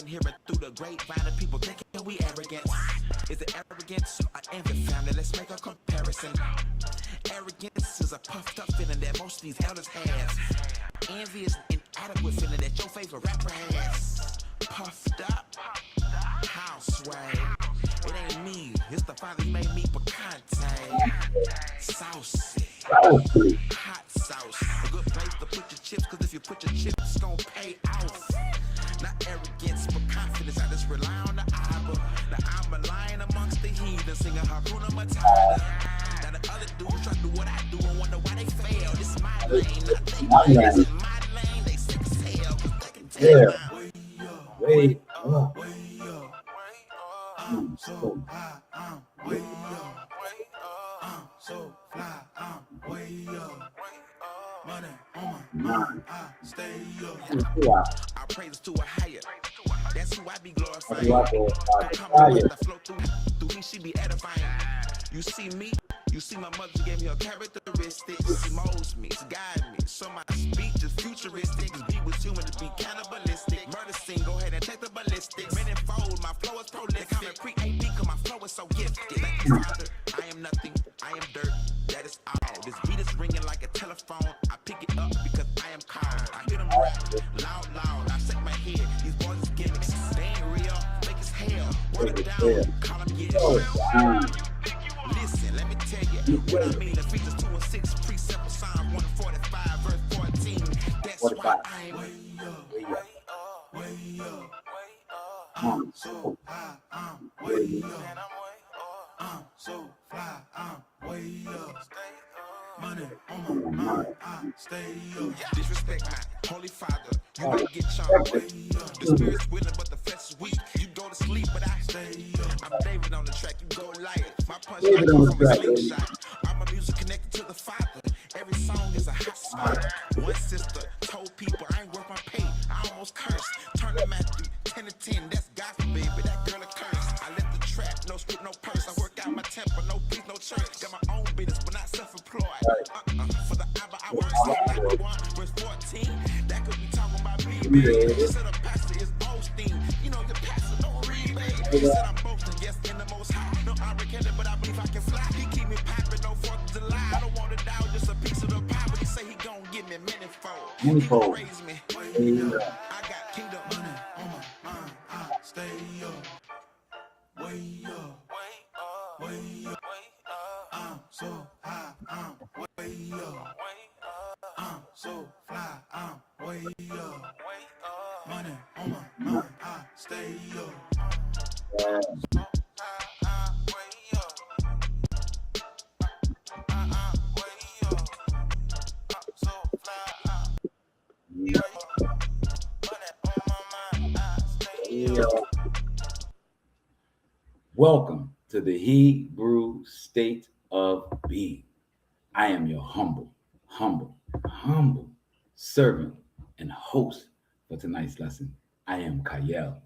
hearing through the grapevine of people thinking we arrogant. Is it arrogance or envy, family? Let's make a comparison. Arrogance is a puffed up feeling that most of these elders has. Envy is an inadequate feeling that your favorite rapper has. Puffed up, houseway. It ain't me, it's the Father who made me picante. Saucy, hot sauce. A good place to put your chips, cause if you put your chips, it's gonna pay off. Not arrogance, but confidence. I just rely on the Abba. Now I'm a lion amongst the heathen, singing Hakuna Matata. Now the other dudes try to do what I do and wonder why they fail. This is my lane, not they lane. It's in my lane, they sick as hell, cause they can tell my way up. I'm so high, I'm way up. I'm so fly, I'm way up. Money on my mind, I stay up. I praise to a higher. That's who I be glorifying. I come with the flow through me, she be edifying. You see me, you see my mother gave me her characteristics. She molds me, she guides me. So my speech is futuristic. Be with human to be cannibalistic. Murder scene, go ahead and check the ballistics. Manifold, my flow is prolific. I'm a pre-AD cause my flow is so gifted. Thank you, Father. I am nothing, I am dirt. That is all. This beat is ringing like a telephone. I pick it up because I am called. I hear them rap loud. I shake my head. These boys is gimmicks. They ain't real, fake as hell. Word it down, call them get it. Listen, let me tell you what I mean. Ephesians 2 and 6, precept Psalm 145, verse 14. That's why I'm way up. I'm so high, I'm way up. I'm so fly, I'm way up. Money on my mind, I stay up. Disrespect my holy Father, you might get charged way up. The spirit's willing, but the flesh is weak. You go to sleep, but I stay up. I'm David on the track, you go light. My punch like from a slingshot. I'm a music connected to the Father. Every song is a hot spot. One sister told people I ain't worth my pay. I almost cursed. Turn to Matthew 10 to 10, that's gospel, baby. That girl a curse. I left the trap, no script, no purse. I work out my temper, no peace, no church. Got my own business, but not self-employed. For the Abba, I work so 91, verse 14. That could be talking about me, baby. He said a pastor is boasting. You know your pastor don't read, baby. He said I'm boasting, yes, in the most high. No, I'm recorded, but I believe I can fly. He keep me popping, no 4th of July. I don't want to die, just a piece of the pie. But he say he gon' give me many-fold. He gon' raise me. I got kingdom money on my mind. I stay up. Way up. I'm so high, I'm way up. I'm so fly, I'm way up. Money on my mind, I stay up. Welcome to the Hebrew state of being. I am your humble servant and host for tonight's lesson. I am Kayel.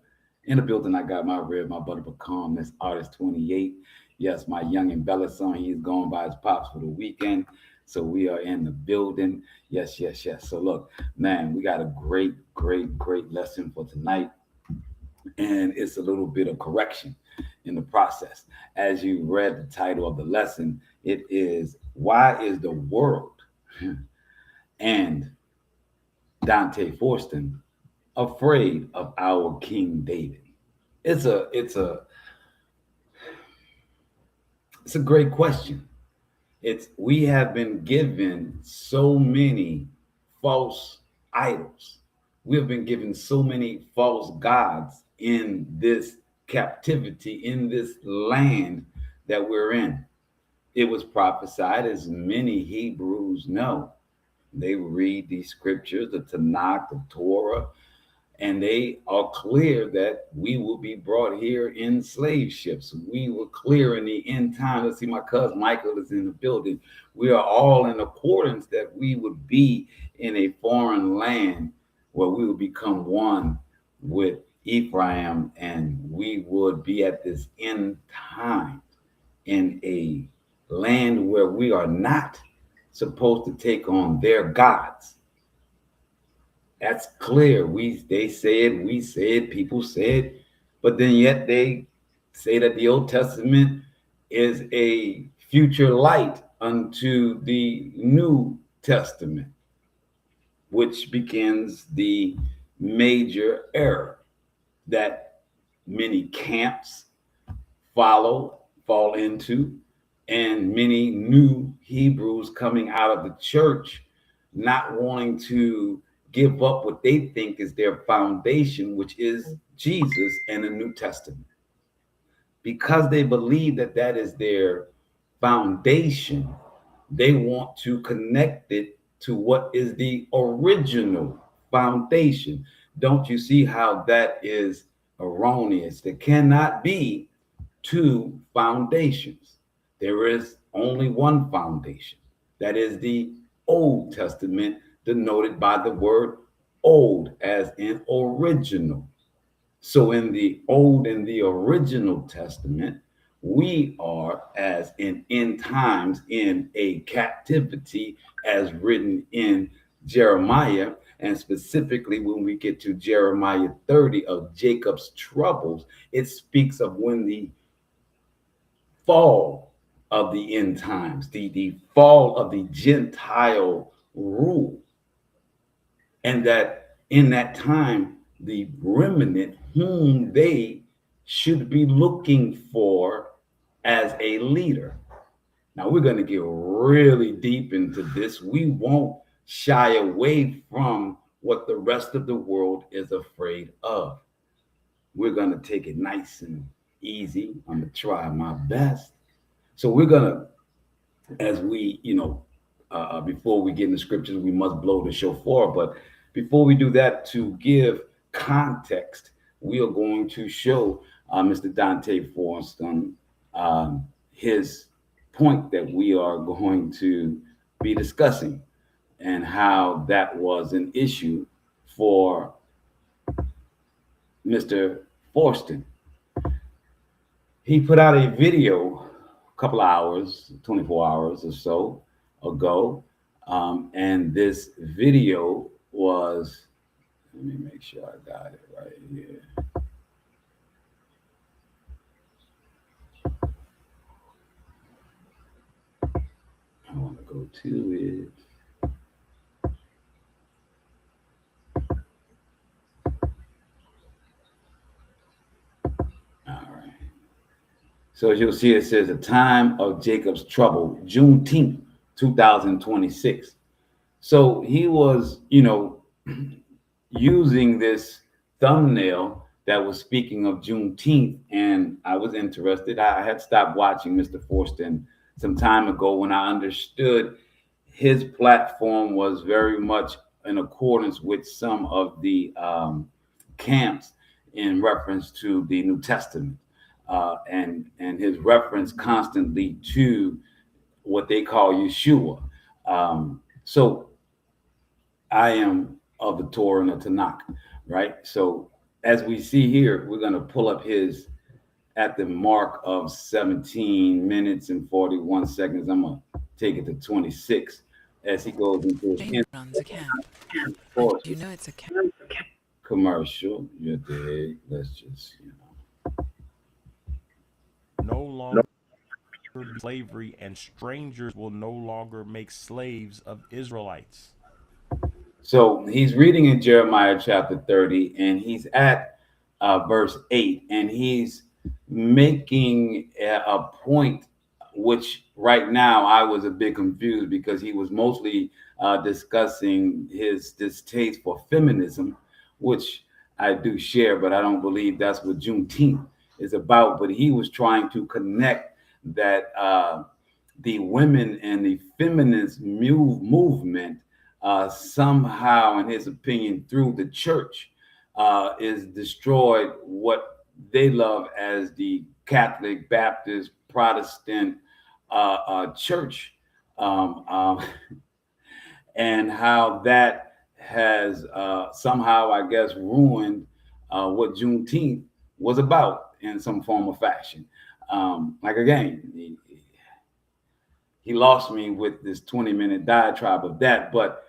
In the building, I got my rib, my butter pecan, Miss Artist 28. Yes, my young and Bella son, he's gone by his pops for the weekend. So we are in the building. Yes. So look, man, we got a great lesson for tonight. And it's a little bit of correction in the process. As you read the title of the lesson, it is Why is the World and Dante Forston afraid of our King David? It's a great question. We have been given so many false idols. We have been given so many false gods in this captivity, in this land that we're in. It was prophesied, as many Hebrews know. They read these scriptures, the Tanakh, the Torah, and they are clear that we will be brought here in slave ships. We were clear in the end time. Let's see, my cousin Michael is in the building. We are all in accordance that we would be in a foreign land where we would become one with Ephraim, and we would be at this end time in a land where we are not supposed to take on their gods. That's clear. They say it, we say it, people say it, but then yet they say that the Old Testament is a future light unto the New Testament, which begins the major error that many camps fall into, and many new Hebrews coming out of the church not wanting to give up what they think is their foundation, which is Jesus and the New Testament. Because they believe that that is their foundation, they want to connect it to what is the original foundation. Don't you see how that is erroneous? There cannot be two foundations. There is only one foundation. That is the Old Testament, denoted by the word old, as in original. So in the Old and the original Testament, we are, as in end times, in a captivity, as written in Jeremiah. And specifically, when we get to Jeremiah 30 of Jacob's troubles, it speaks of when the fall of the end times, the fall of the Gentile rule. And that in that time, the remnant whom they should be looking for as a leader. Now, we're going to get really deep into this. We won't shy away from what the rest of the world is afraid of. We're going to take it nice and easy. I'm going to try my best. So we're going to, as we, before we get into scriptures, we must blow the shofar. But before we do that, to give context, we are going to show Mr. Dante Forston his point that we are going to be discussing, and how that was an issue for Mr. Forston. He put out a video a couple hours, 24 hours or so ago. And this video was, let me make sure I got it right here. I want to go to it. All right. So as you'll see, it says the time of Jacob's trouble, Juneteenth, 2026. So he was, using this thumbnail that was speaking of Juneteenth, and I was interested. I had stopped watching Mr. Forston some time ago when I understood his platform was very much in accordance with some of the camps in reference to the New Testament, and his reference constantly to what they call Yeshua. So I am of the Torah and the Tanakh, right? So as we see here, we're going to pull up his at the mark of 17 minutes and 41 seconds. I'm going to take it to 26 as he goes into his runs a camp. You know it's a camp. Commercial. You dig? Let's just, No longer slavery, and strangers will no longer make slaves of Israelites. So he's reading in Jeremiah chapter 30, and he's at verse 8, and he's making a point, which right now I was a bit confused because he was mostly discussing his distaste for feminism, which I do share, but I don't believe that's what Juneteenth is about. But he was trying to connect that the women and the feminist movement somehow, in his opinion, through the church, is destroyed what they love as the Catholic, Baptist, Protestant church, and how that has somehow, I guess, ruined what Juneteenth was about in some form or fashion. Like again, he lost me with this 20-minute diatribe of that, but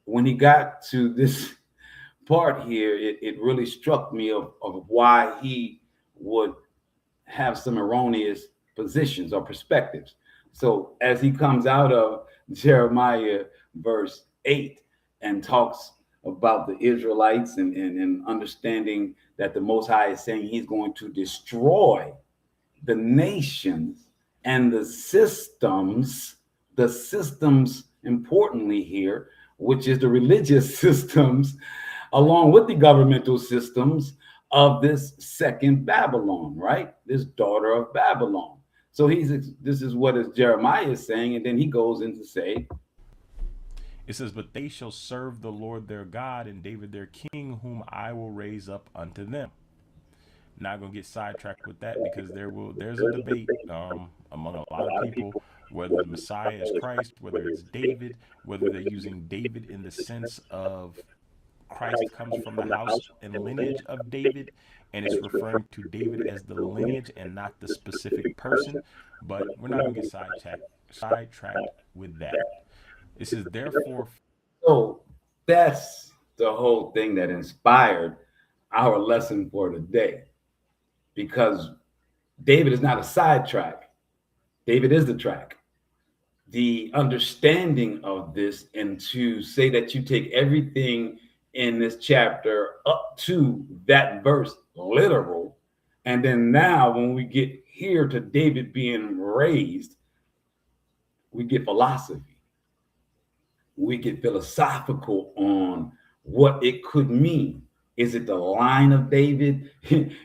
when he got to this part here, it really struck me of why he would have some erroneous positions or perspectives. So as he comes out of Jeremiah verse 8 and talks about the Israelites and understanding that the Most High is saying he's going to destroy the nations and the systems importantly here, which is the religious systems, along with the governmental systems of this second Babylon, right? This daughter of Babylon. So this is what is Jeremiah is saying, and then he goes in to say, It says, "But they shall serve the Lord their God and David their king, whom I will raise up unto them." Not gonna get sidetracked with that because there's a debate among a lot of people whether the Messiah is Christ, whether it's David, whether they're using David in the sense of Christ comes from the house and lineage of David, and it's referring to David as the lineage and not the specific person. But we're not gonna get sidetracked with that. It says, "Therefore." so that's the whole thing that inspired our lesson for today, because David is not a sidetrack. David is the track. The understanding of this, and to say that you take everything in this chapter up to that verse literal, and then now when we get here to David being raised, we get philosophy, we get philosophical on what it could mean. Is it the line of David?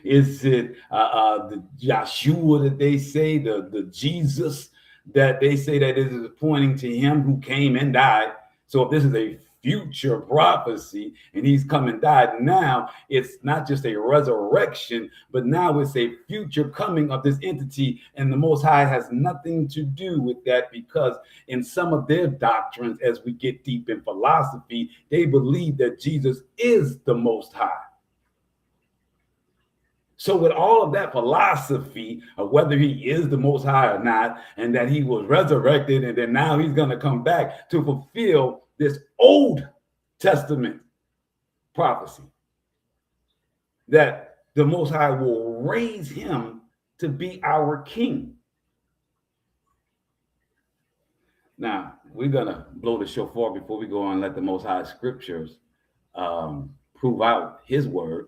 Is it the Joshua that they say, the Jesus that they say that it is pointing to him who came and died? So if this is a future prophecy and he's come and died now, it's not just a resurrection, but now it's a future coming of this entity. And the Most High has nothing to do with that, because in some of their doctrines, as we get deep in philosophy, they believe that Jesus is the Most High. So with all of that philosophy of whether he is the Most High or not, and that he was resurrected, and then now he's going to come back to fulfill this Old Testament prophecy, that the Most High will raise him to be our king. Now, we're going to blow the shofar before we go on and let the Most High scriptures prove out his word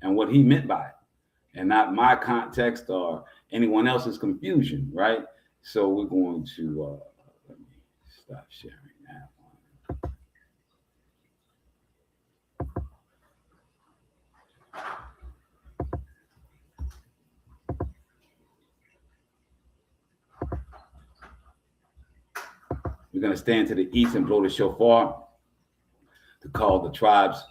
and what he meant by it, and not my context or anyone else's confusion, right? So we're going to, let me stop sharing that one. We're going to stand to the east and blow the shofar to call the tribes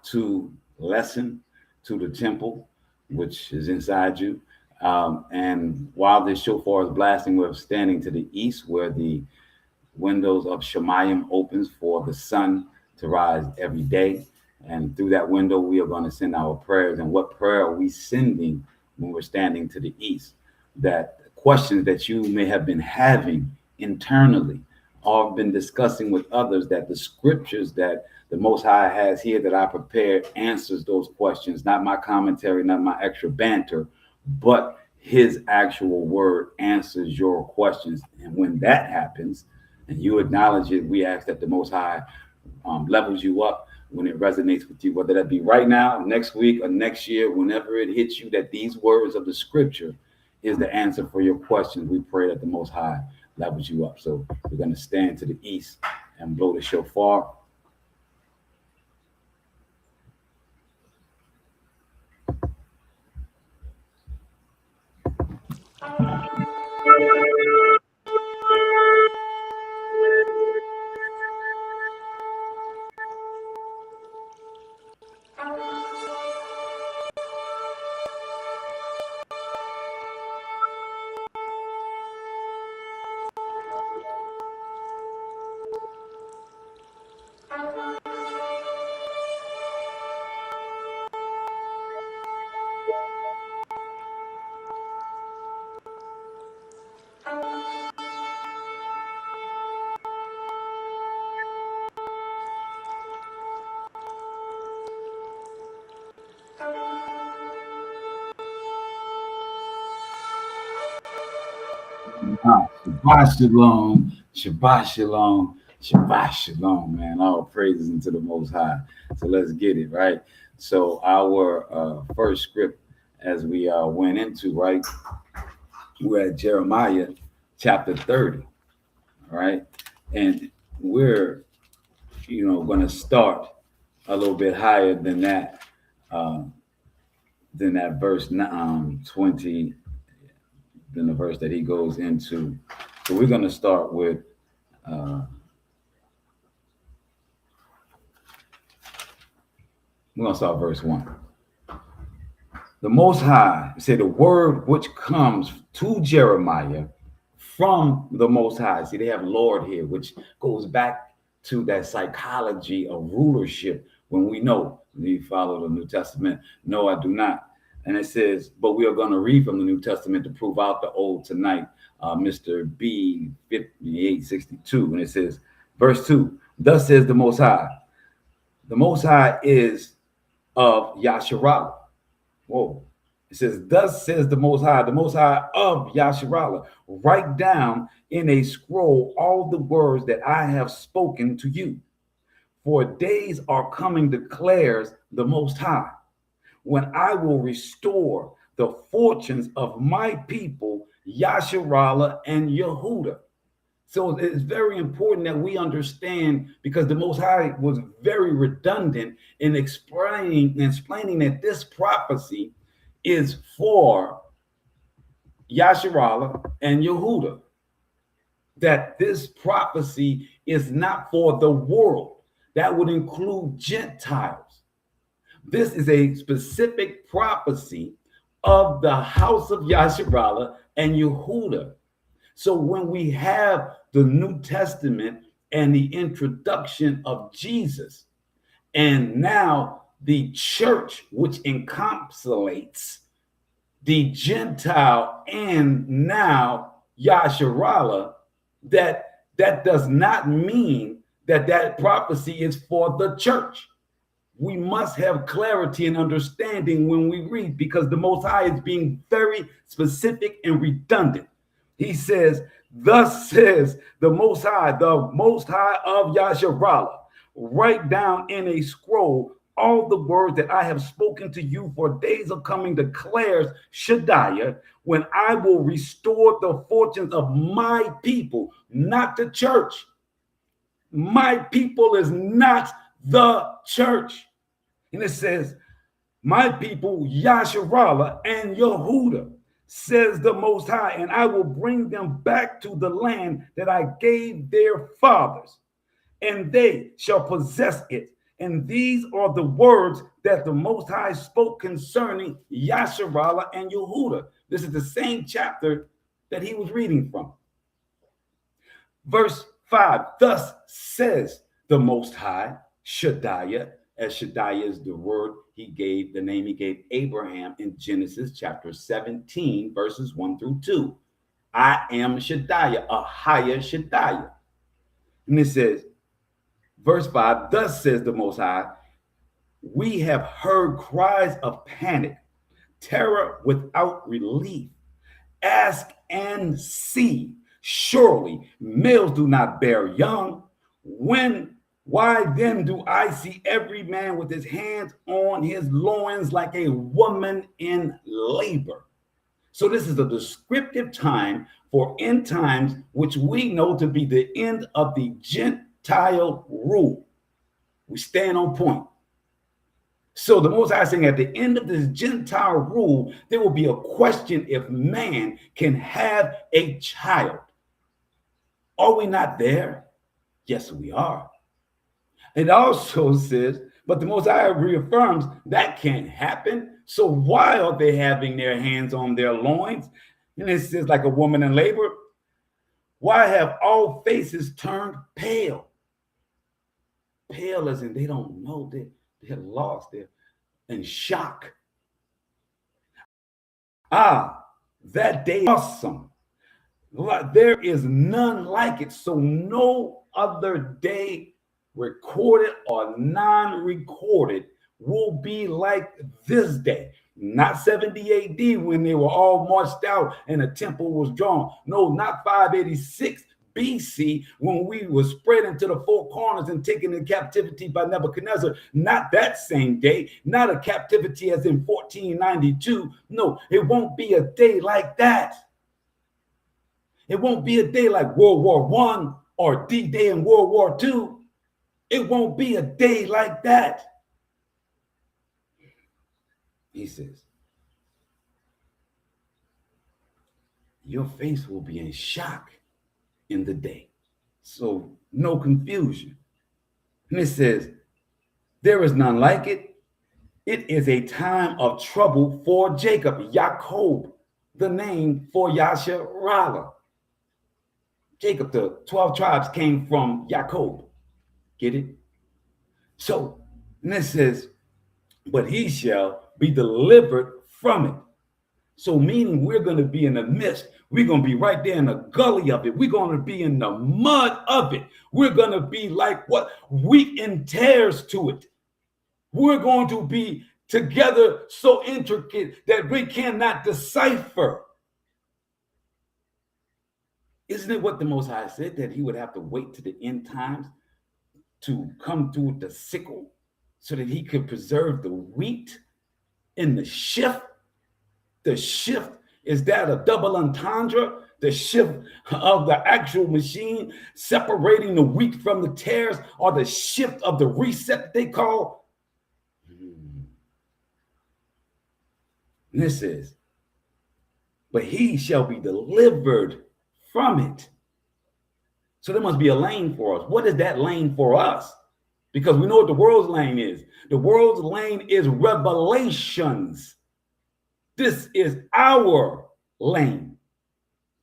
to listen to the temple, which is inside you. And while this shofar is blasting, we're standing to the east, where the windows of Shemayim opens for the sun to rise every day. And through that window, we are going to send our prayers. And what prayer are we sending when we're standing to the east? That questions that you may have been having internally or been discussing with others, that the scriptures that the Most High has here that I prepared answers those questions, not my commentary, not my extra banter, but his actual word answers your questions. And when that happens and you acknowledge it, we ask that the Most High levels you up when it resonates with you, whether that be right now, next week, or next year, whenever it hits you, that these words of the scripture is the answer for your questions. We pray that the Most High levels you up. So we're going to stand to the east and blow the shofar. Shabbat Shalom, Shabbat Shalom, Shabbat Shalom, man. All praises into the Most High. So let's get it, right? So our first script, as we went into, right, we're at Jeremiah chapter 30, all right? And we're, going to start a little bit higher than that verse 20, than the verse that he goes into. So we're going to start with verse 1. The Most High say the word which comes to Jeremiah from the Most High. See, they have Lord here, which goes back to that psychology of rulership. When we know we follow the New Testament, no, I do not. And it says, but we are going to read from the New Testament to prove out the old tonight, Mr. B 5862. And it says, verse 2, thus says the Most High. The Most High is of Yasharallah. Whoa. It says, thus says the Most High of Yasharallah. Write down in a scroll all the words that I have spoken to you. For days are coming, declares the Most High, when I will restore the fortunes of my people, Yasharallah and Yehudah. So it's very important that we understand, because the Most High was very redundant in explaining that this prophecy is for Yasharallah and Yehudah. That this prophecy is not for the world. That would include Gentiles. This is a specific prophecy of the house of Yasharallah and Yehudah. So when we have the New Testament and the introduction of Jesus, and now the church, which encapsulates the Gentile and now Yasharallah, that does not mean that prophecy is for the church. We must have clarity and understanding when we read, because the Most High is being very specific and redundant. He says, thus says the Most High of Yasharallah. Write down in a scroll all the words that I have spoken to you, for days are coming, declares Shadiah, when I will restore the fortunes of my people, not the church. My people is not the church. And it says, my people, Yasharallah and Yehudah, says the Most High, and I will bring them back to the land that I gave their fathers, and they shall possess it. And these are the words that the Most High spoke concerning Yasharallah and Yehudah. This is the same chapter that he was reading from. Verse 5, thus says the Most High, Shadiah, as Shadiah is the word he gave, the name he gave Abraham in Genesis chapter 17, verses 1 through 2. I am Shadiah, a higher Shadiah. And it says, verse 5, thus says the Most High, we have heard cries of panic, terror without relief. Ask and see. Surely males do not bear young. Why then do I see every man with his hands on his loins like a woman in labor? So this is a descriptive time for end times, which we know to be the end of the Gentile rule. We stand on point. So the Most High is saying at the end of this Gentile rule, there will be a question if man can have a child. Are we not there? Yes, we are. It also says, but the Most High reaffirms that can't happen. So why are they having their hands on their loins? And it says, like a woman in labor. Why have all faces turned pale? Pale as in they don't know, they're lost, they're in shock. That day awesome. There is none like it. So no other day, recorded or non-recorded, will be like this day. Not 70 AD when they were all marched out and the temple was drawn. No, not 586 BC when we were spread into the four corners and taken in captivity by Nebuchadnezzar. Not that same day, not a captivity as in 1492. No, it won't be a day like that. It won't be a day like World War I or D-Day in World War II. It won't be a day like that. He says, your face will be in shock in the day. So no confusion. And it says, there is none like it. It is a time of trouble for Jacob. Jacob, the name for Yasharallah. Jacob, the 12 tribes came from Jacob. Get it? So, and it says, but he shall be delivered from it. So meaning we're going to be in the midst. We're going to be right there in the gully of it. We're going to be in the mud of it. We're going to be like what? Wheat and tares to it. We're going to be together so intricate that we cannot decipher. Isn't it what the Most High said, that he would have to wait to the end times to come through with the sickle so that he could preserve the wheat in the shift? The shift, is that a double entendre? The shift of the actual machine separating the wheat from the tares, or the shift of the reset they call? And this is, but he shall be delivered from it. So there must be a lane for us. What is that lane for us? Because we know what the world's lane is. The world's lane is revelations. This is our lane.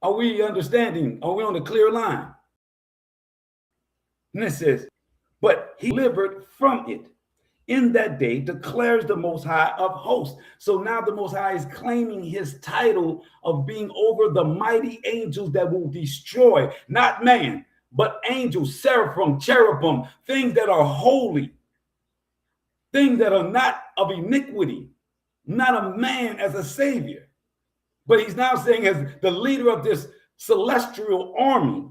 Are we understanding? Are we on the clear line? And it says, but he delivered from it. In that day declares the Most High of hosts. So now the Most High is claiming his title of being over the mighty angels that will destroy, not man, but angels, seraphim, cherubim, things that are holy, things that are not of iniquity, not a man as a savior. But he's now saying, as the leader of this celestial army,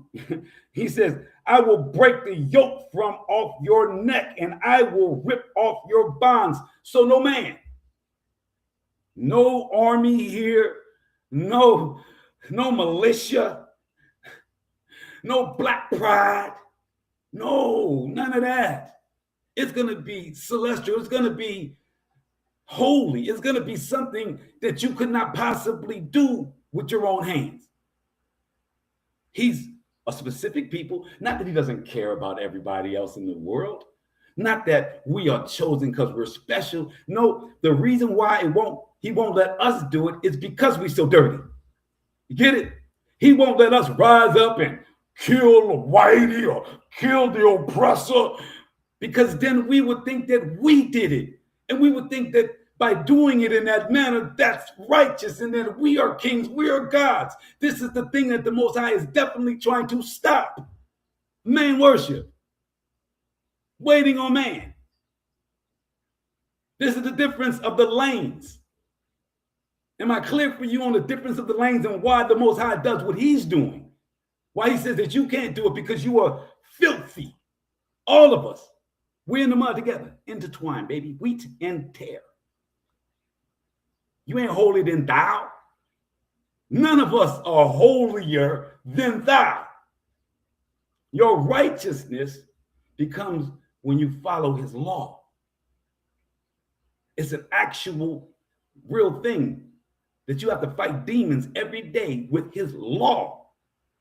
he says, I will break the yoke from off your neck and I will rip off your bonds. So no man, no army here, no militia, no black pride, no, none of that. It's going to be celestial. It's going to be holy. It's going to be something that you could not possibly do with your own hands. He's a specific people, not that he doesn't care about everybody else in the world, not that we are chosen because we're special. No, the reason why he won't let us do it is because we're so dirty. You get it? He won't let us rise up and kill the whitey or kill the oppressor, because then we would think that we did it. And we would think that by doing it in that manner, that's righteous, and that we are kings, we are gods. This is the thing that the Most High is definitely trying to stop. Man worship. Waiting on man. This is the difference of the lanes. Am I clear for you on the difference of the lanes and why the Most High does what he's doing? Why he says that you can't do it because you are filthy. All of us. We're in the mud together, intertwined, baby, wheat and tare. You ain't holier than thou. None of us are holier than thou. Your righteousness becomes when you follow his law. It's an actual, real thing that you have to fight demons every day with his law,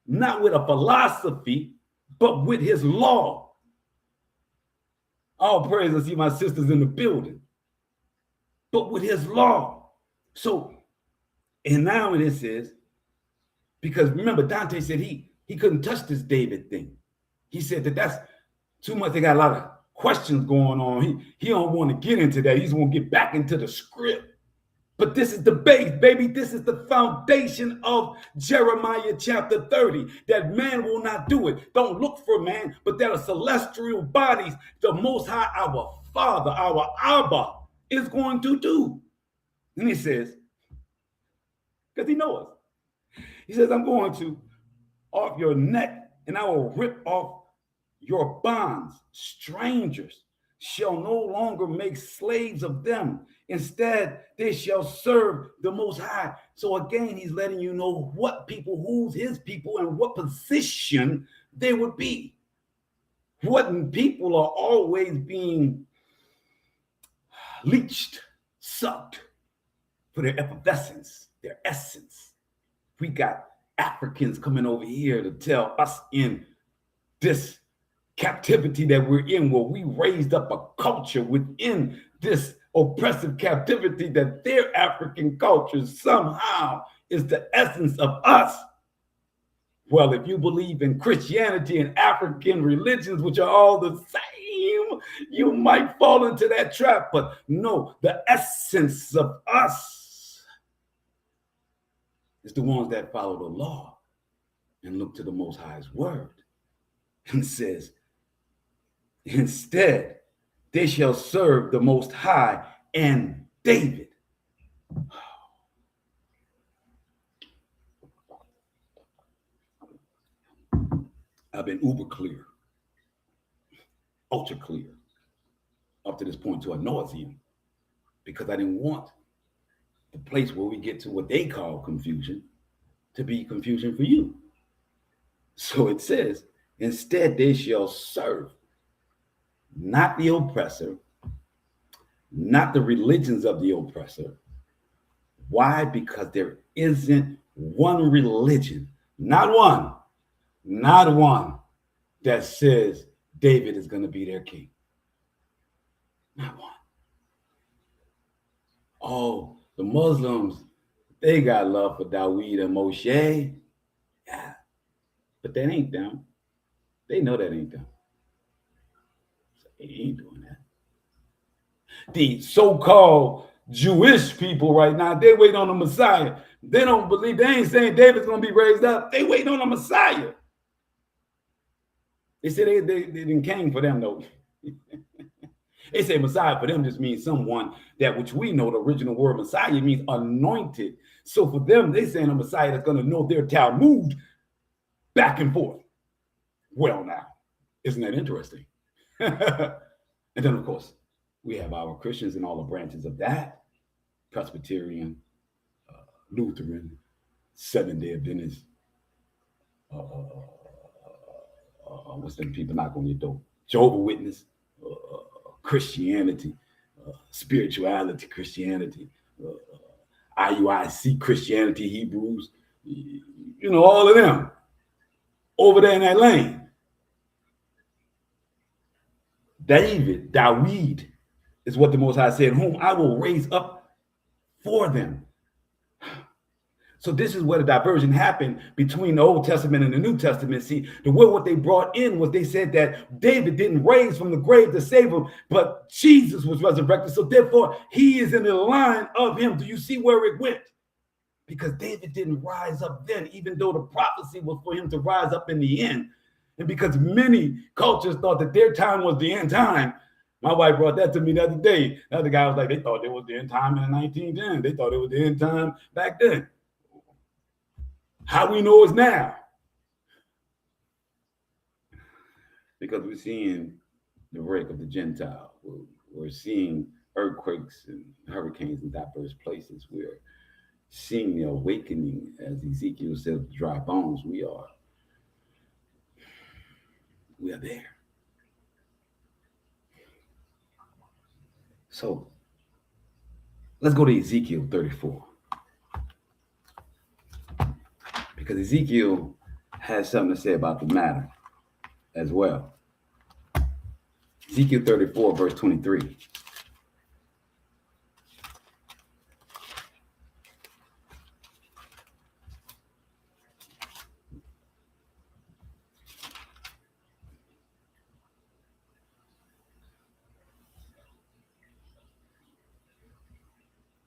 not with a philosophy, but with his law. All praise, I see my sisters in the building. But with his law. So, and now it says, because remember, Dante said he couldn't touch this David thing. He said that's too much. They got a lot of questions going on. He don't want to get into that. He just want to get back into the script. But this is the base, baby. This is the foundation of Jeremiah chapter 30, that man will not do it. Don't look for man, but that are celestial bodies, the Most High, our Father, our Abba, is going to do. And he says, because he knows us. He says, I'm going to off your neck, and I will rip off your bonds. Strangers shall no longer make slaves of them. Instead, they shall serve the Most High. So again, he's letting you know what people, who's his people, and what position they would be. What people are always being leached, sucked for their effervescence, their essence. We got Africans coming over here to tell us in this captivity that we're in, where we raised up a culture within this oppressive captivity, that their African culture somehow is the essence of us. Well, if you believe in Christianity and African religions, which are all the same, you might fall into that trap. But no, the essence of us is the ones that follow the law and look to the Most High's word, and says, instead, they shall serve the Most High and David. I've been uber clear, ultra clear, up to this point to a nauseam, because I didn't want the place where we get to what they call confusion to be confusion for you. So it says, instead they shall serve not the oppressor, not the religions of the oppressor. Why? Because there isn't one religion, not one, that says David is going to be their king. Not one. Oh, the Muslims, they got love for Dawid and Moshe. Yeah, but that ain't them. They know that ain't them. So they ain't doing that. The so-called Jewish people right now, they wait on the Messiah. They don't believe, they ain't saying David's going to be raised up. They wait on the Messiah. They said they didn't came for them, though. They say Messiah for them just means someone that, which we know the original word Messiah means anointed. So for them, they saying a Messiah that's going to know their Talmud back and forth. Well, now, isn't that interesting? And then, of course, we have our Christians and all the branches of that: Presbyterian, Lutheran, Seventh-day Adventist. What's them people knock on your door? Jehovah's Witness, Christianity, spirituality, Christianity, IUIC Christianity, Hebrews, you know, all of them over there in that lane. Dawid is what the Most High said, whom I will raise up for them. So this is where the diversion happened between the Old Testament and the New Testament. See, the way what they brought in was they said that David didn't raise from the grave to save him, but Jesus was resurrected. So therefore, he is in the line of him. Do you see where it went? Because David didn't rise up then, even though the prophecy was for him to rise up in the end. And because many cultures thought that their time was the end time. My wife brought that to me the other day. The other guy was like, they thought it was the end time in the 1910s. They thought it was the end time back then. How we know it's now? Because we're seeing the wreck of the Gentile. We're seeing earthquakes and hurricanes in diverse places. We're seeing the awakening, as Ezekiel said, dry bones. We are there. So let's go to Ezekiel 34. Because Ezekiel has something to say about the matter as well. Ezekiel 34, verse 23.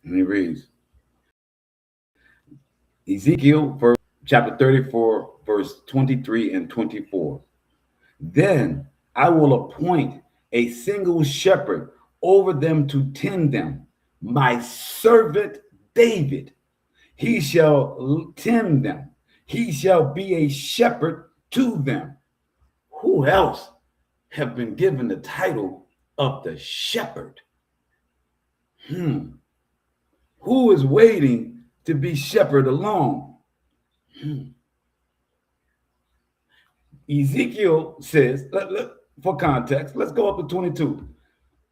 And he reads, Ezekiel chapter 34, verse 23 and 24. Then I will appoint a single shepherd over them to tend them, my servant David. He shall tend them. He shall be a shepherd to them. Who else have been given the title of the shepherd? Who is waiting to be shepherd along? Ezekiel says, for context, let's go up to 22.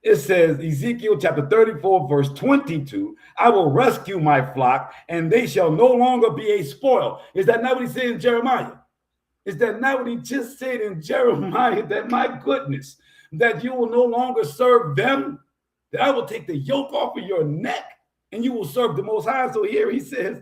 It says, Ezekiel chapter 34, verse 22, I will rescue my flock, and they shall no longer be a spoil. Is that not what he said in Jeremiah? Is that not what he just said in Jeremiah? That my goodness, that you will no longer serve them, that I will take the yoke off of your neck, and you will serve the Most High. So here he says,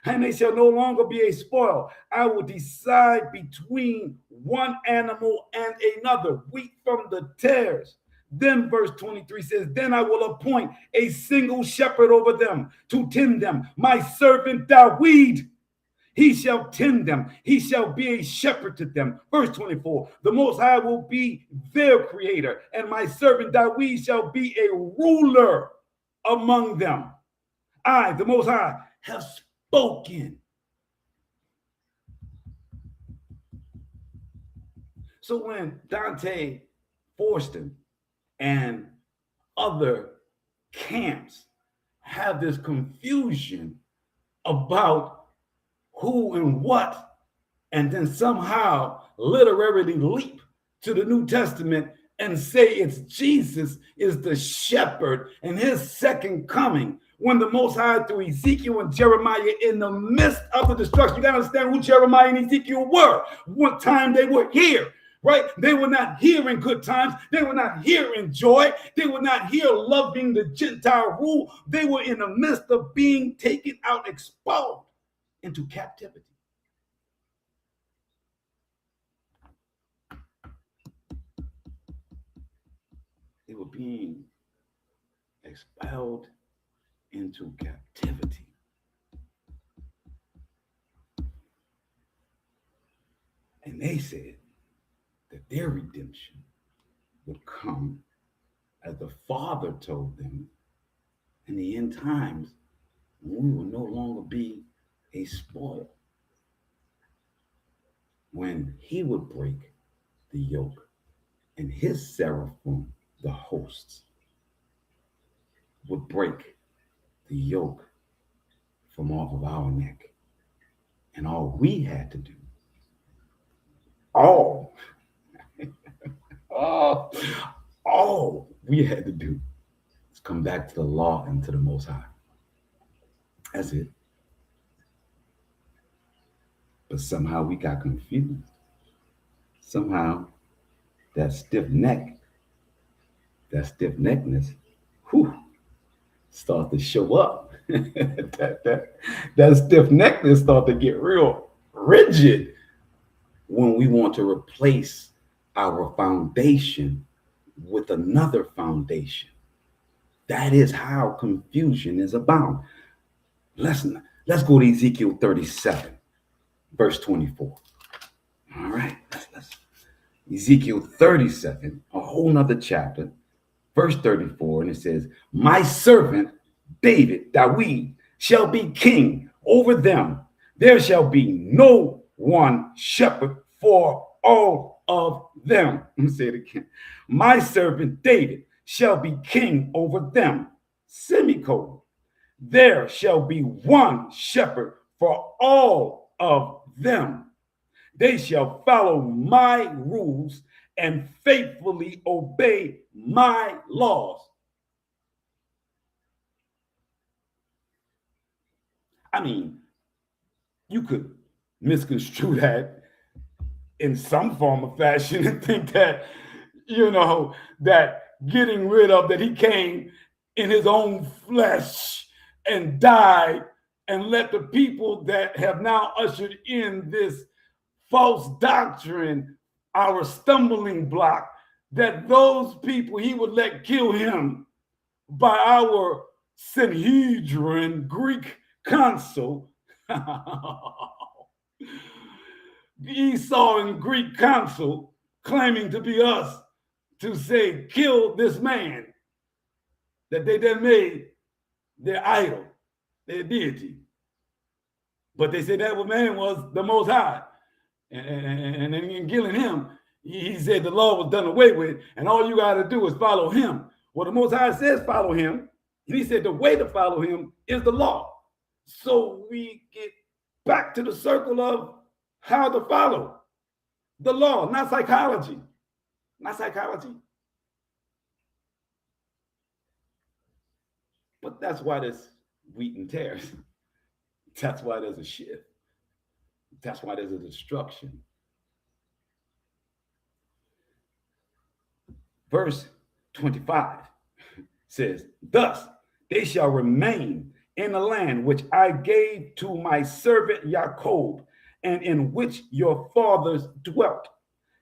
and they shall no longer be a spoil. I will decide between one animal and another, wheat from the tares. Then verse 23 says, then I will appoint a single shepherd over them to tend them, my servant Dawid. He shall tend them. He shall be a shepherd to them. Verse 24, the Most High will be their creator, and my servant Dawid shall be a ruler among them. I, the Most High, have spoken. So when Dante Forston and other camps have this confusion about who and what, and then somehow literally leap to the New Testament and say it's Jesus is the shepherd and his second coming, when the Most High through Ezekiel and Jeremiah in the midst of the destruction, you got to understand who Jeremiah and Ezekiel were, what time they were here. Right? They were not here in good times. They were not here in joy. They were not here loving the Gentile rule. They were in the midst of being taken out, expelled into captivity. They were being expelled into captivity. And they said that their redemption would come, as the Father told them, in the end times, when we will no longer be a spoil, when he would break the yoke, and his seraphim, the hosts, would break the yoke from off of our neck. And all we had to do, all we had to do is come back to the law and to the Most High. That's it. But somehow we got confused. Somehow that stiff-neckedness, start to show up. that stiff-neckedness start to get real rigid when we want to replace our foundation with another foundation. That is how confusion is abound. Let's go to Ezekiel 37, verse 24. All right, let's Ezekiel 37, a whole nother chapter, verse 34, and it says, my servant Dawid shall be king over them. There shall be no one shepherd for all of them. Let me say it again. My servant David shall be king over them. Semicolon. There shall be one shepherd for all of them. They shall follow my rules and faithfully obey my laws. I mean, you could misconstrue that in some form of fashion and think that, that getting rid of that he came in his own flesh and died and let the people that have now ushered in this false doctrine, our stumbling block, that those people he would let kill him by our Sanhedrin Greek council. Esau and Greek council claiming to be us to say, kill this man that they then made their idol, their deity. But they said that man was the Most High. And in killing him, he said the law was done away with, and all you got to do is follow him. Well, the Most High says follow him. And he said the way to follow him is the law. So we get back to the circle of how to follow the law, not psychology. Not psychology. But that's why there's wheat and tares. That's why there's a shift. That's why there's a destruction. Verse 25 says, thus they shall remain in the land which I gave to my servant Jacob, and in which your fathers dwelt.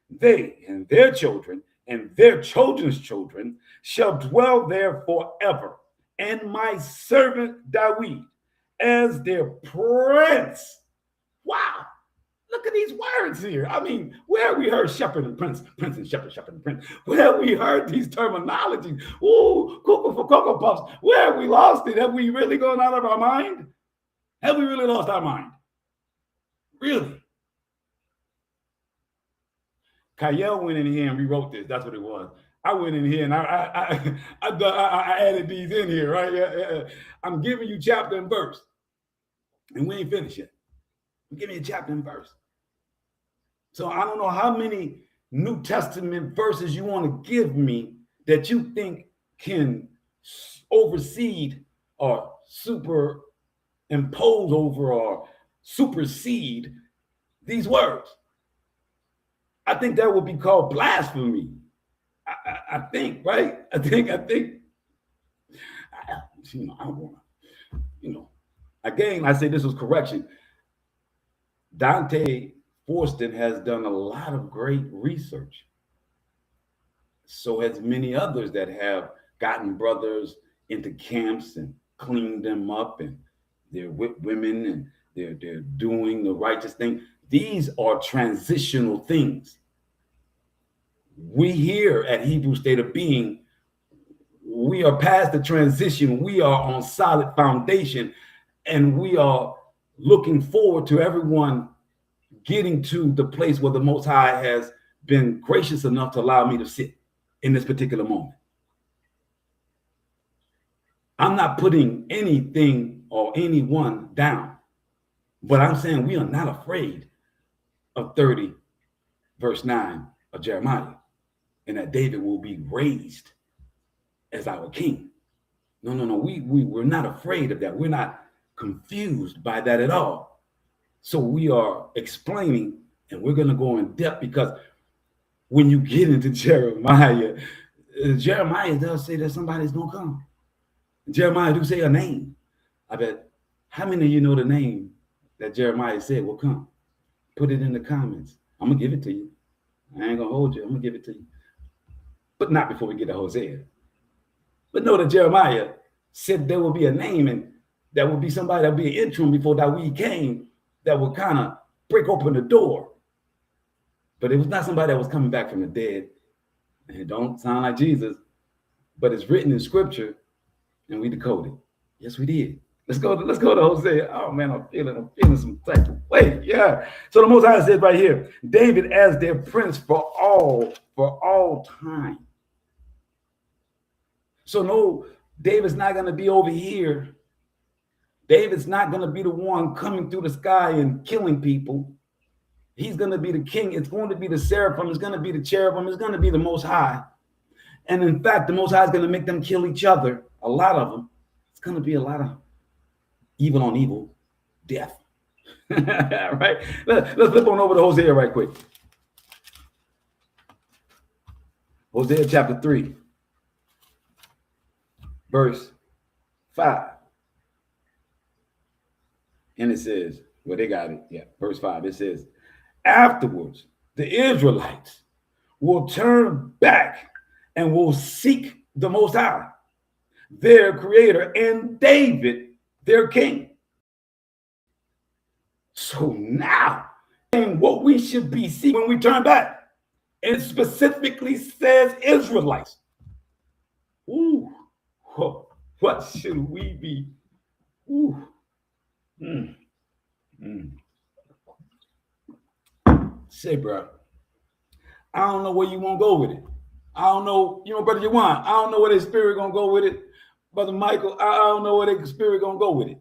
They and their children and their children's children shall dwell there forever. And my servant Dawid as their prince. Wow. Look at these words here. I mean, where have we heard shepherd and prince, prince and shepherd, shepherd and prince? Where have we heard these terminologies? Ooh, cuckoo for Cocoa Puffs. Where have we lost it? Have we really gone out of our mind? Have we really lost our mind? Really? Kyle went in here and rewrote this. That's what it was. I went in here and I added these in here, right? I'm giving you chapter and verse. And we ain't finished yet. Give me a chapter and verse. So I don't know how many New Testament verses you want to give me that you think can oversee or superimpose over or supersede these words. I think that would be called blasphemy. I think, right? I think, I don't want to, again, I say this was correction. Dante Forston has done a lot of great research. So has many others that have gotten brothers into camps and cleaned them up, and they're with women and they're doing the righteous thing. These are transitional things. We here at Hebrew State of Being, we are past the transition. We are on solid foundation, and we are looking forward to everyone getting to the place where the Most High has been gracious enough to allow me to sit in this particular moment. I'm not putting anything or anyone down, but I'm saying we are not afraid of 30 verse 9 of Jeremiah, and that David will be raised as our king. No. We're not afraid of that. We're not confused by that at all. So we are explaining, and we're going to go in depth, because when you get into Jeremiah does say that somebody's going to come. Jeremiah do say a name. I bet, how many of you know the name that Jeremiah said will come? Put it in the comments. I'm going to give it to you. I ain't going to hold you. I'm going to give it to you. But not before we get to Hosea. But know that Jeremiah said there will be a name, and that will be somebody that will be an interim before Dawid came, that will kind of break open the door. But it was not somebody that was coming back from the dead. And it don't sound like Jesus, but it's written in scripture, and we decoded. Yes, we did. Let's go to Hosea. Oh man, I'm feeling some type of way. Yeah. So the Most High said right here, David as their prince for all time. So no, David's not going to be over here. David's not going to be the one coming through the sky and killing people. He's going to be the king. It's going to be the seraphim. It's going to be the cherubim. It's going to be the Most High. And in fact, the Most High is going to make them kill each other. A lot of them. It's going to be a lot of evil on evil, death. Right? Let's flip on over to Hosea right quick. Hosea chapter 3, verse 5. And it says, well, they got it. Yeah, verse 5. It says, afterwards, the Israelites will turn back and will seek the Most High, their creator, and David, their king. So now, and what we should be seeking when we turn back, it specifically says Israelites. Ooh, whoa. What should we be? Ooh. Mm. Mm. Say, bro, I don't know where you want to go with it. I don't know, Brother Jawan, I don't know where the spirit gonna go with it. Brother Michael, I don't know where the spirit gonna go with it.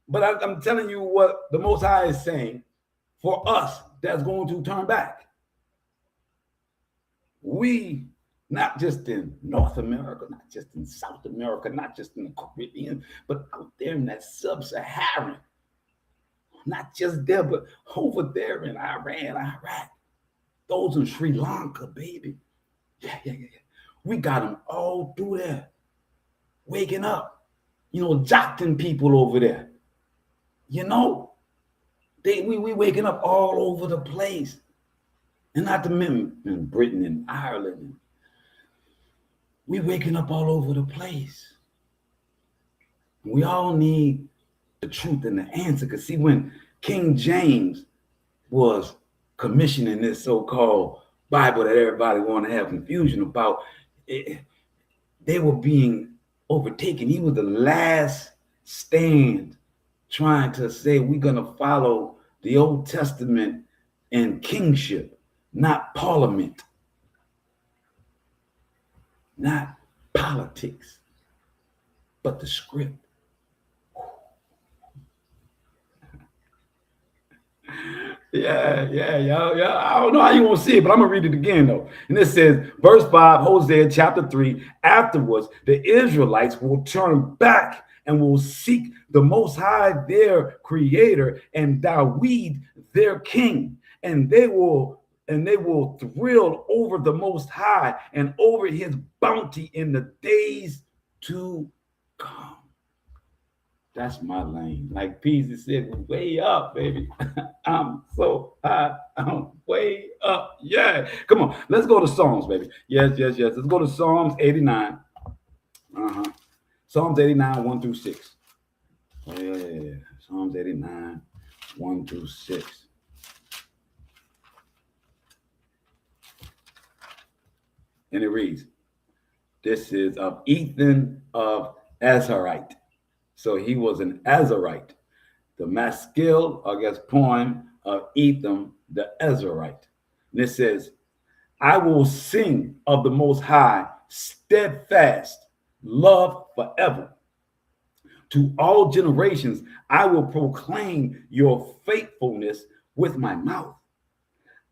But I'm telling you what the Most High is saying for us that's going to turn back. We, not just in North America, not just in South America, not just in the Caribbean, but out there in that sub-Saharan, not just there, but over there in Iran, Iraq, those in Sri Lanka, baby. Yeah. We got them all through there, waking up, jocking people over there. We waking up all over the place. And not to mention Britain and Ireland. We waking up all over the place. We all need the truth and the answer. Because see, when King James was commissioning this so-called Bible that everybody want to have confusion about, they were being overtaken. He was the last stand trying to say we're going to follow the Old Testament and kingship, not parliament, not politics, but the script. Yeah. I don't know how you want to see it, but I'm going to read it again, though. And it says, verse 5, Hosea chapter 3, afterwards, the Israelites will turn back and will seek the Most High, their creator, and Dawid, their king. And they will thrill over the Most High and over his bounty in the days to come. That's my lane. Like Peasy said, way up, baby. I'm so high. I'm way up. Yeah. Come on. Let's go to Psalms, baby. Yes. Let's go to Psalms 89. Psalms 89, 1 through 6. Yeah. Psalms 89, 1 through 6. And it reads, this is of Ethan of Azarite. So he was an Azarite. The Maskil, poem of Ethan the Azarite. And it says, I will sing of the Most High, steadfast love forever. To all generations, I will proclaim your faithfulness with my mouth.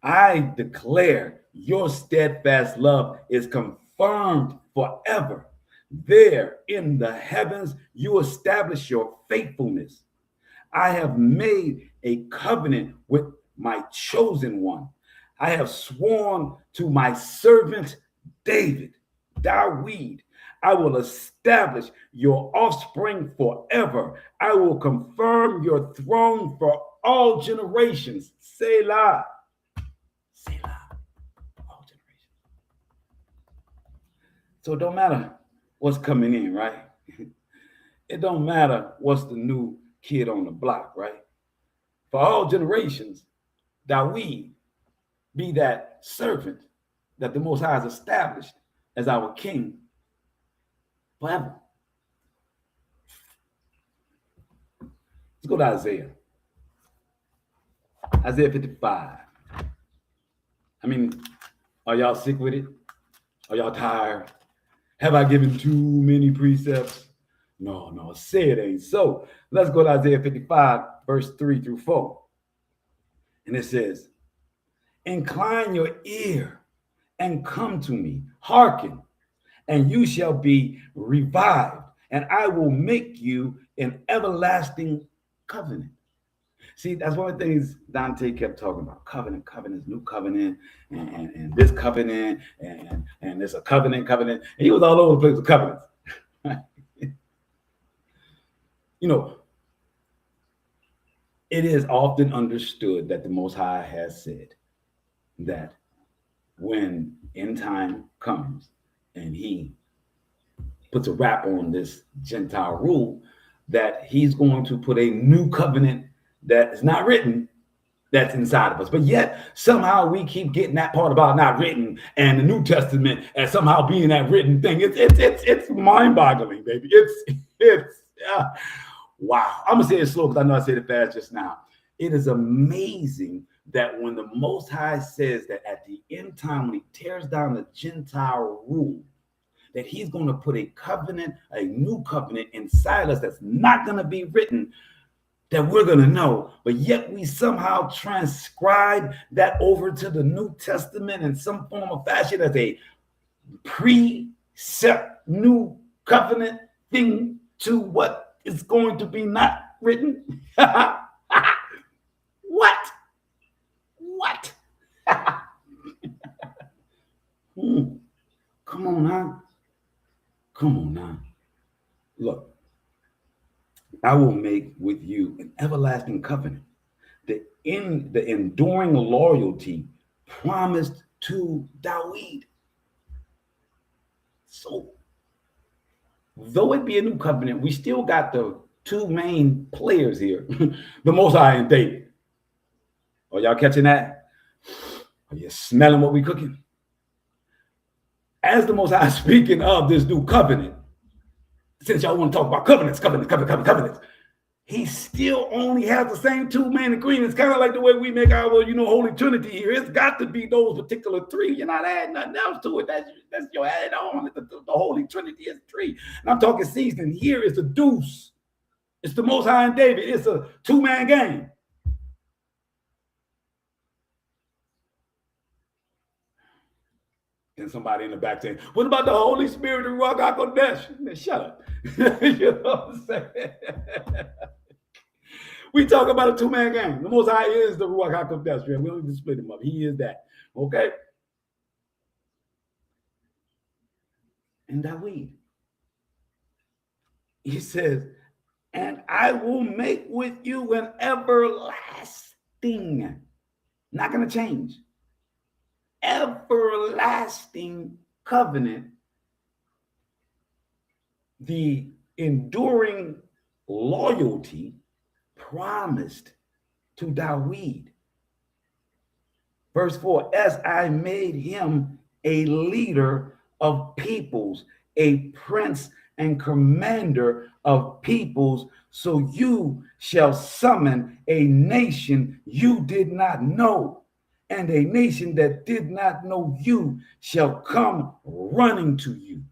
I declare your steadfast love is confirmed forever. There in the heavens, you establish your faithfulness. I have made a covenant with my chosen one. I have sworn to my servant Dawid, I will establish your offspring forever. I will confirm your throne for all generations. Selah. All generations. So it don't matter what's coming in, right? It don't matter what's the new kid on the block, right? For all generations, Dawid be that servant that the Most High has established as our king forever. Let's go to Isaiah. Isaiah 55. Are y'all sick with it? Are y'all tired? Have I given too many precepts? No, say it ain't so. Let's go to Isaiah 55, verse 3 through 4. And it says, incline your ear and come to me, hearken, and you shall be revived, and I will make you an everlasting covenant. See, that's one of the things Dante kept talking about. Covenants, new covenant, and this covenant, and there's a covenant. And he was all over the place with covenants. It is often understood that the Most High has said that when end time comes and he puts a wrap on this Gentile rule, that he's going to put a new covenant that is not written, that's inside of us. But yet somehow we keep getting that part about not written and the New Testament and somehow being that written thing. It's mind-boggling, baby. It's wow. I'm gonna say it slow because I know I said it fast just now. It is amazing that when the Most High says that at the end time, when he tears down the Gentile rule, that he's going to put a covenant, a new covenant inside us that's not going to be written, that we're going to know, but yet we somehow transcribe that over to the New Testament in some form of fashion as a precept new covenant thing to what is going to be not written. What? Come on now. Look, I will make with you an everlasting covenant. The enduring loyalty promised to Dawid. So, though it be a new covenant, we still got the two main players here, the Most High and David. Are y'all catching that? Are you smelling what we cooking? As the Most High speaking of this new covenant, since y'all want to talk about covenants, he still only has the same two main ingredients, kind of like the way we make our, Holy Trinity here. It's got to be those particular three. You're not adding nothing else to it. That's your added on. The Holy Trinity is three. And I'm talking seasoning. Here is the deuce. It's the Most High and David. It's a two-man game. And somebody in the back saying, what about the Holy Spirit and Ruach HaKodesh? Shut up. You know what I'm saying? We talk about a two-man game. The Most High is the Ruach HaKodesh. We don't even split him up. He is that. Okay? And Dawid, he says, and I will make with you an everlasting, not going to change, everlasting covenant, the enduring loyalty promised to Dawid. Verse 4, as I made him a leader of peoples, a prince and commander of peoples, so you shall summon a nation you did not know, and a nation that did not know you shall come running to you.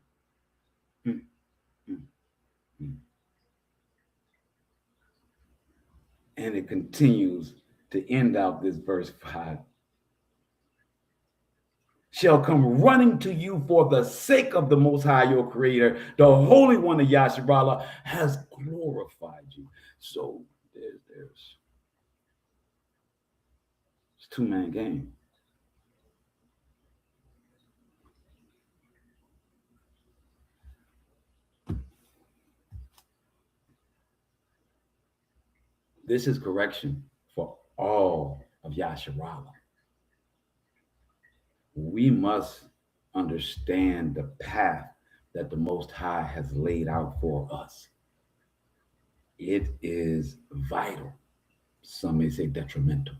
And it continues to end out this verse 5. Shall come running to you for the sake of the Most High, your Creator, the Holy One of Yasharallah has glorified you. So there's it's two-man game. This is correction for all of Yasharallah. We must understand the path that the Most High has laid out for us. It is vital. Some may say detrimental.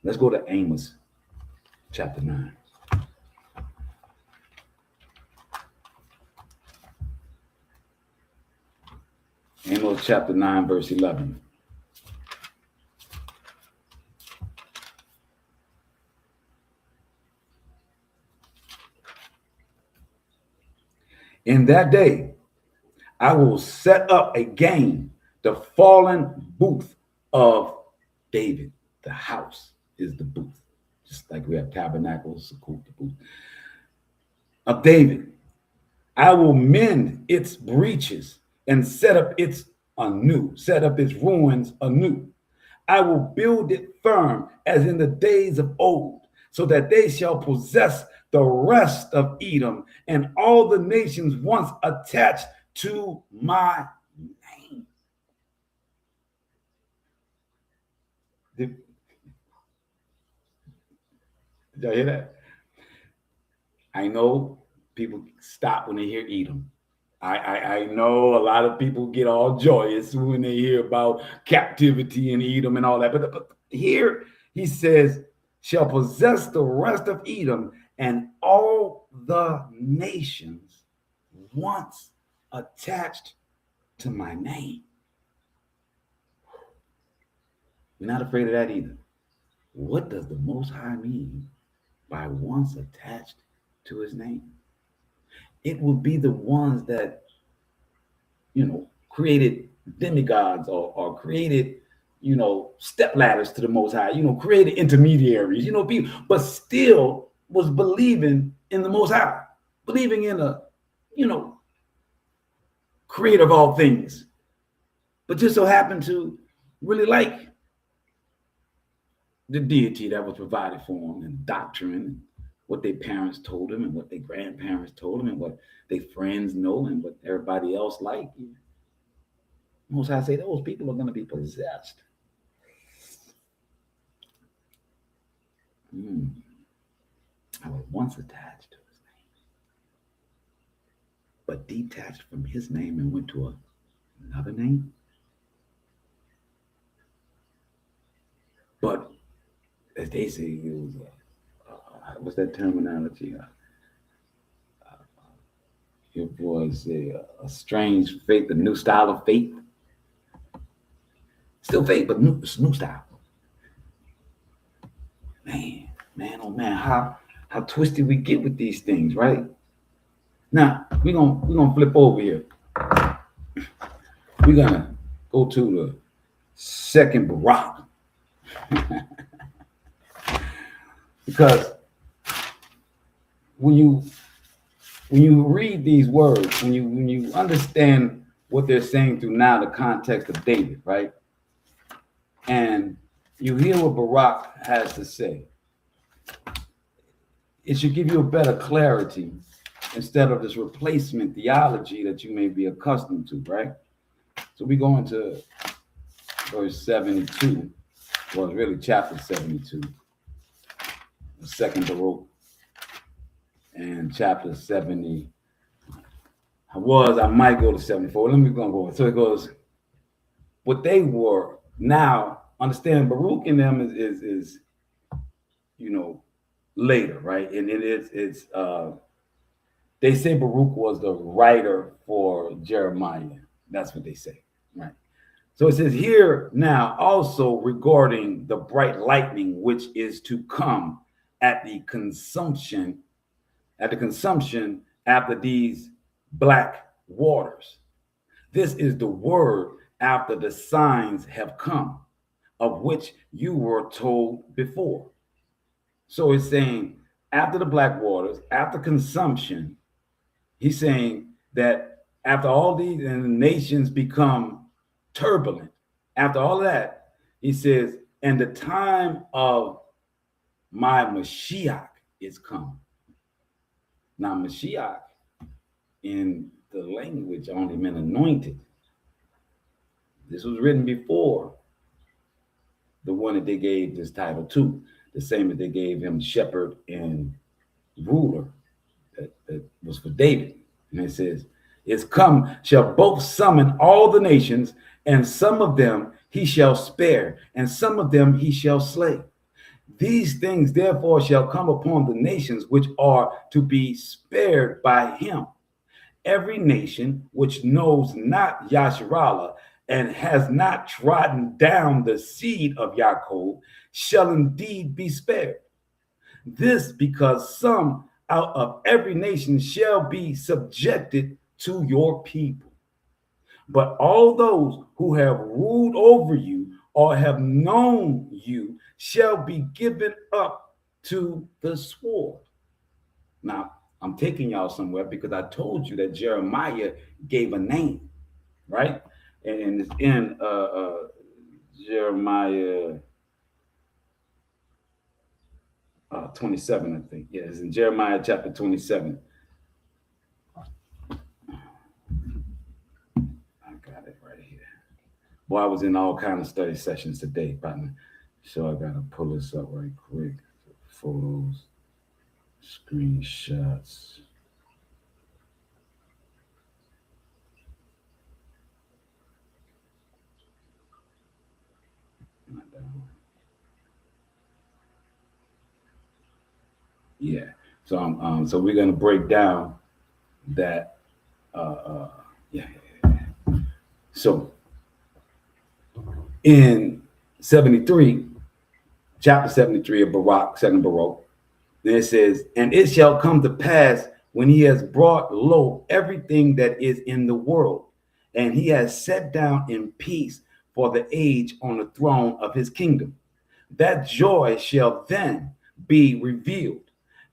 Let's go to Amos chapter 9. Amos chapter 9, verse 11. In that day, I will set up again the fallen booth of David. The house is the booth. Just like we have tabernacles, the booth of David. I will mend its breaches and set up its ruins anew. I will build it firm as in the days of old, so that they shall possess the rest of Edom and all the nations once attached to my name. Did y'all hear that? I know people stop when they hear Edom. I know a lot of people get all joyous when they hear about captivity and Edom and all that. But here he says, shall possess the rest of Edom and all the nations once attached to my name. We're not afraid of that either. What does the Most High mean by once attached to his name? It will be the ones that, created demigods or created, step ladders to the Most High, created intermediaries, people, but still was believing in the Most High, believing in a, creator of all things, but just so happened to really like the deity that was provided for them and doctrine, what their parents told them and what their grandparents told them and what their friends know and what everybody else like. Most High say those people are going to be possessed. I was once attached to his name, but detached from his name and went to another name. But as they say, it was what's that terminology? It was a strange faith, a new style of faith. Still faith, but new style. Man, oh man, how twisted we get with these things, right? Now we're gonna flip over here. We're gonna go to the second Barak. Because when you read these words, when you understand what they're saying through now the context of David, right? And you hear what Barak has to say, it should give you a better clarity instead of this replacement theology that you may be accustomed to, right? So we go into verse 72, well, it's really chapter 72, the second Baruch, and chapter 70. I might go to 74. Let me go. So it goes, what they were now, understand Baruch in them is later, right? And it's they say Baruch was the writer for Jeremiah. That's what they say, right? So it says here now also regarding the bright lightning which is to come at the consumption after these black waters. This is the word after the signs have come, of which you were told before. So it's saying after the black waters, after consumption, he's saying that after all these and the nations become turbulent, after all of that, he says, and the time of my Mashiach is come. Now, Mashiach in the language only meant anointed. This was written before the one that they gave this title to, the same that they gave him shepherd and ruler that was for David. And it says, it's come, shall both summon all the nations, and some of them he shall spare, and some of them he shall slay. These things therefore shall come upon the nations which are to be spared by him. Every nation which knows not Yasharallah and has not trodden down the seed of Yaakov shall indeed be spared. This because some out of every nation shall be subjected to your people. But all those who have ruled over you or have known you shall be given up to the sword. Now, I'm taking y'all somewhere because I told you that Jeremiah gave a name, right? And it's in Jeremiah 27, I think. Yeah, it's in Jeremiah chapter 27. I got it right here. Boy, I was in all kind of study sessions today, partner. So I gotta pull this up right quick. Photos, screenshots. Yeah. So we're going to break down that. Yeah. So in 73, chapter 73 of Baruch, second Baruch, then it says, and it shall come to pass when he has brought low everything that is in the world, and he has set down in peace for the age on the throne of his kingdom, that joy shall then be revealed,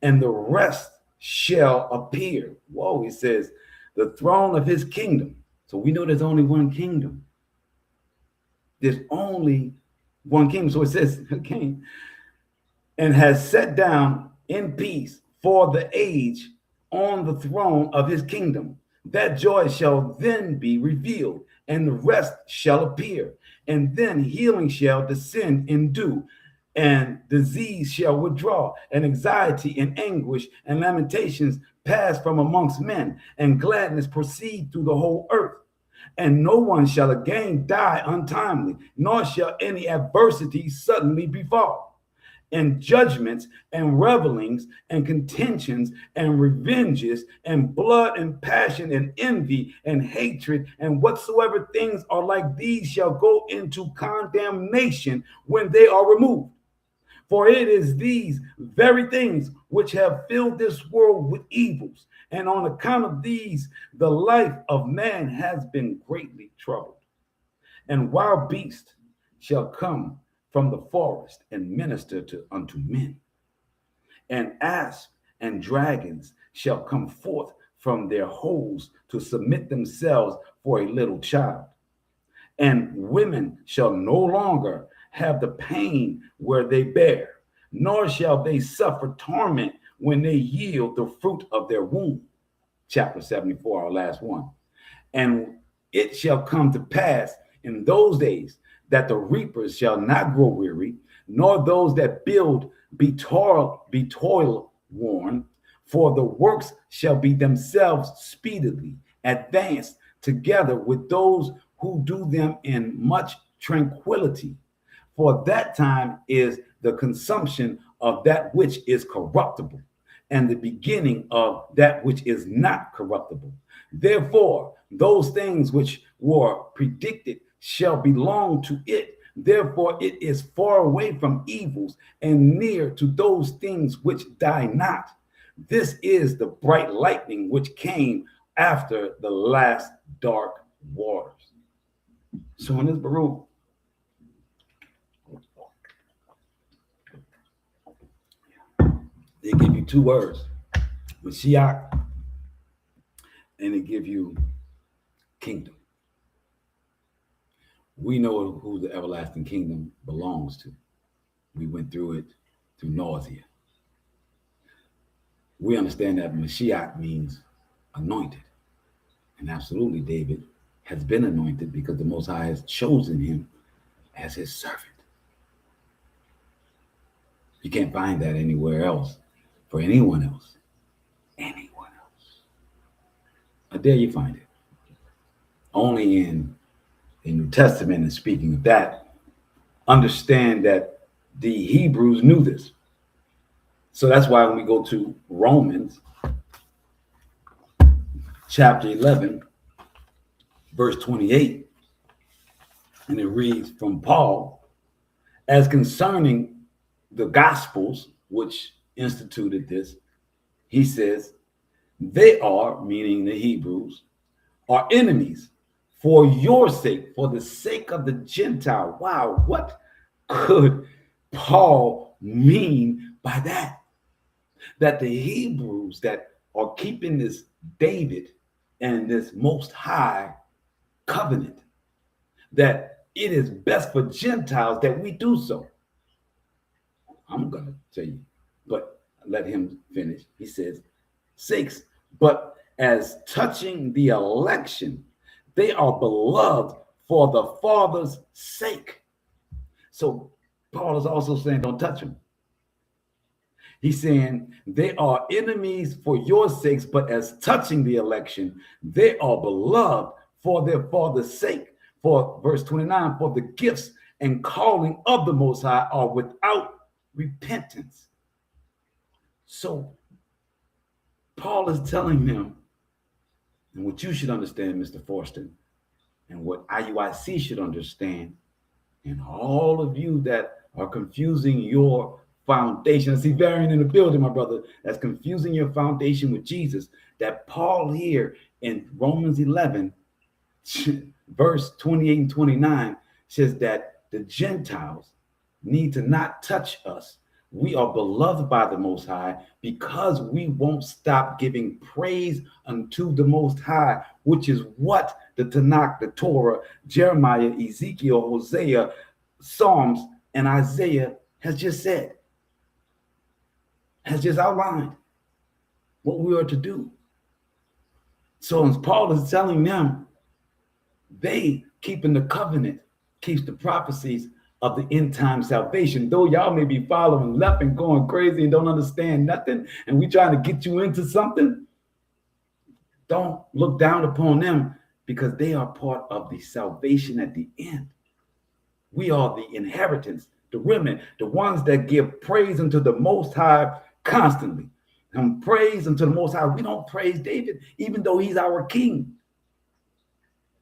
and the rest shall appear. Whoa, he says, the throne of his kingdom. So we know there's only one kingdom. There's only one kingdom. So it says, okay, and has set down in peace for the age on the throne of his kingdom. That joy shall then be revealed, and the rest shall appear. And then healing shall descend in dew, and disease shall withdraw, and anxiety and anguish and lamentations pass from amongst men, and gladness proceed through the whole earth. And no one shall again die untimely, nor shall any adversity suddenly befall. And judgments and revelings and contentions and revenges and blood and passion and envy and hatred and whatsoever things are like these shall go into condemnation when they are removed. For it is these very things which have filled this world with evils, and on account of these the life of man has been greatly troubled. And wild beasts shall come from the forest and minister unto men. And asps and dragons shall come forth from their holes to submit themselves for a little child. And women shall no longer have the pain where they bear, nor shall they suffer torment when they yield the fruit of their womb. Chapter 74, our last one. And it shall come to pass in those days that the reapers shall not grow weary, nor those that build be toil worn, for the works shall be themselves speedily advanced together with those who do them in much tranquility. For that time is the consumption of that which is corruptible, and the beginning of that which is not corruptible. Therefore, those things which were predicted shall belong to it. Therefore, it is far away from evils and near to those things which die not. This is the bright lightning which came after the last dark waters. So in this Baruch, they give you two words, Mashiach, and they give you kingdom. We know who the everlasting kingdom belongs to. We went through it through nausea. We understand that Mashiach means anointed. And absolutely, David has been anointed because the Most High has chosen him as his servant. You can't find that anywhere else for anyone else. Anyone else. I dare you find it. Only in the New Testament, and speaking of that, understand that the Hebrews knew this. So that's why when we go to Romans chapter 11, verse 28, and it reads from Paul, as concerning the Gospels, which instituted this, he says, they are, meaning the Hebrews, are enemies for your sake, for the sake of the Gentile. Wow, what could Paul mean by that? That the Hebrews that are keeping this David and this Most High covenant, that it is best for Gentiles that we do so. I'm going to tell you, but let him finish. He says, sakes, but as touching the election, they are beloved for the Father's sake. So Paul is also saying, don't touch them. He's saying they are enemies for your sakes, but as touching the election, they are beloved for their Father's sake. For verse 29, for the gifts and calling of the Most High are without repentance. So Paul is telling them, and what you should understand, Mr. Forston, and what IUIC should understand, and all of you that are confusing your foundation. I see Varian in the building, my brother, that's confusing your foundation with Jesus, that Paul here in Romans 11, verse 28 and 29 says that the Gentiles need to not touch us. We are beloved by the Most High because we won't stop giving praise unto the Most High, which is what the Tanakh, the Torah, Jeremiah, Ezekiel, Hosea, Psalms, and Isaiah has just said, has just outlined what we are to do. So as Paul is telling them, they keeping the covenant keeps the prophecies of the end time salvation. Though y'all may be following left and going crazy and don't understand nothing, and we trying to get you into something, don't look down upon them because they are part of the salvation at the end. We are the inheritance, the remnant, the ones that give praise unto the Most High constantly. And praise unto the Most High. We don't praise David, even though he's our king.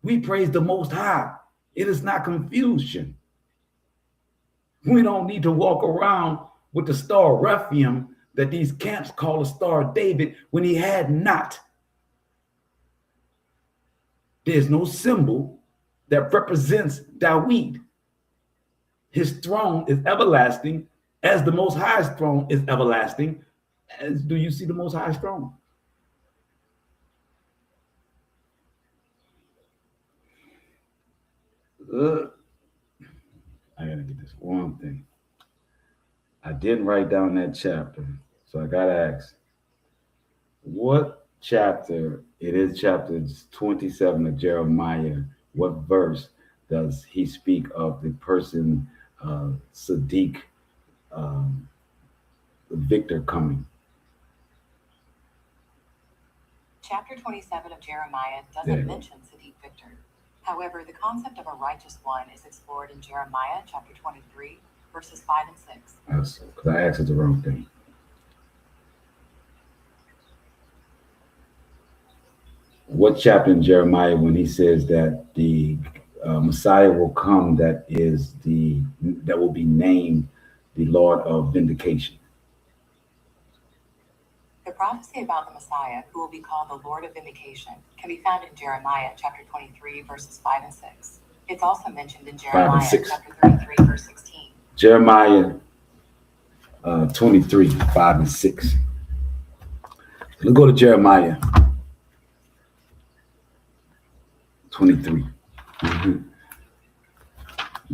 We praise the Most High. It is not confusion. We don't need to walk around with the star of Rephaim that these camps call a star of David when he had not. There's no symbol that represents Dawid. His throne is everlasting, as the Most High's throne is everlasting. As do you see the Most High's throne? I gotta get this one thing. I didn't write down that chapter, so I gotta ask, what chapter? It is chapter 27 of Jeremiah. What verse does he speak of the person Sadiq, Victor coming? Chapter 27 of Jeremiah doesn't mention Sadiq Victor. However, the concept of a righteous one is explored in Jeremiah chapter 23, verses 5 and 6. Because I asked the wrong thing. What chapter in Jeremiah when he says that the Messiah will come that will be named the Lord of vindication? The prophecy about the Messiah, who will be called the Lord of vindication, can be found in Jeremiah chapter 23, verses 5 and 6. It's also mentioned in Jeremiah chapter 33, verse 16. Jeremiah 23, 5 and 6. Let's go to Jeremiah 23.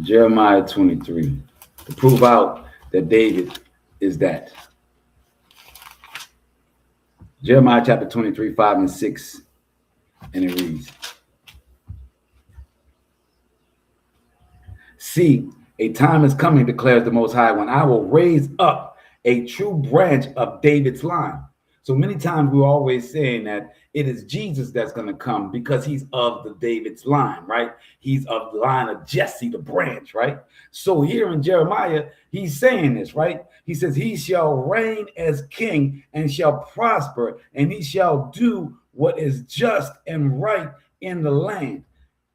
Jeremiah 23. To prove out that David is that. Jeremiah chapter 23, 5 and 6. And it reads, see, a time is coming, declares the Most High, when I will raise up a true branch of David's line. So many times we're always saying that it is Jesus that's going to come because he's of the David's line, right? He's of the line of Jesse, the branch, right? So here in Jeremiah, he's saying this, right? He says, he shall reign as king and shall prosper, and he shall do what is just and right in the land.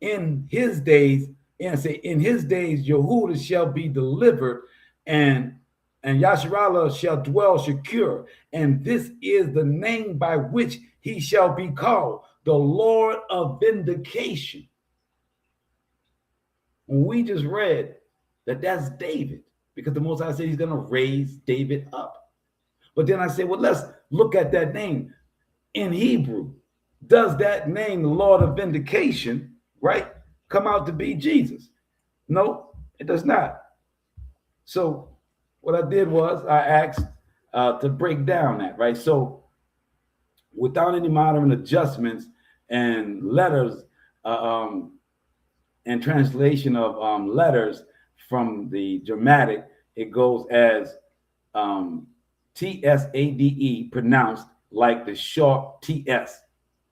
In his days, in his days, Yehudah shall be delivered, and Yasharallah shall dwell secure. And this is the name by which he shall be called, the Lord of vindication. When we just read that that's David, because the Most High said he's going to raise David up. But then I say, well, let's look at that name. In Hebrew, does that name, the Lord of vindication, right, come out to be Jesus? No, it does not. So what I did was I asked to break down that, right? So without any modern adjustments and letters and translation of letters from the Dramatic, it goes as T-S-A-D-E, pronounced like the short T-S,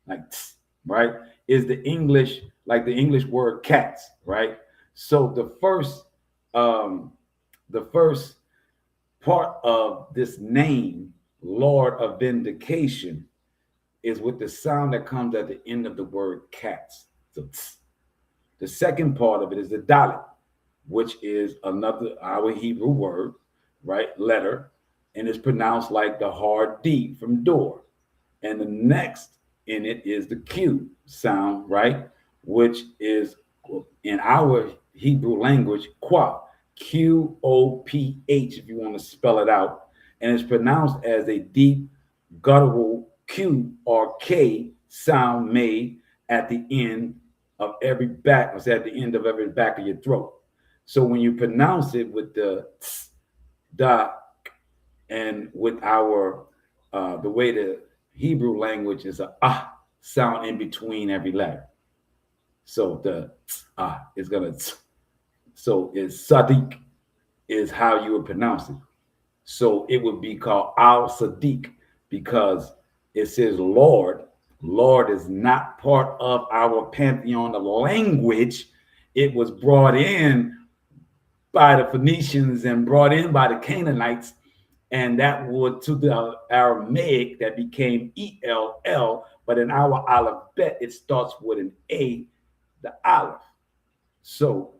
like tss, right? Is the English, like the English word cats, right? So the first part of this name Lord of vindication, is with the sound that comes at the end of the word cats. So tss. The second part of it is the dalet, which is another our Hebrew word, right? Letter, and it's pronounced like the hard D from door. And the next in it is the Q sound, right? Which is in our Hebrew language, qua, Qoph, if you want to spell it out. And it's pronounced as a deep guttural Q or K sound made at the end of every back, or say at the end of every back of your throat. So when you pronounce it with the tss, da, and with our the way the Hebrew language is a ah sound in between every letter. So the ah is gonna so it's Sadiq is how you would pronounce it. So it would be called Al Sadiq because it says Lord. Lord is not part of our pantheon of language. It was brought in by the Phoenicians and brought in by the Canaanites, and that would to the Aramaic that became ELL, but in our alphabet it starts with an A, the Aleph. So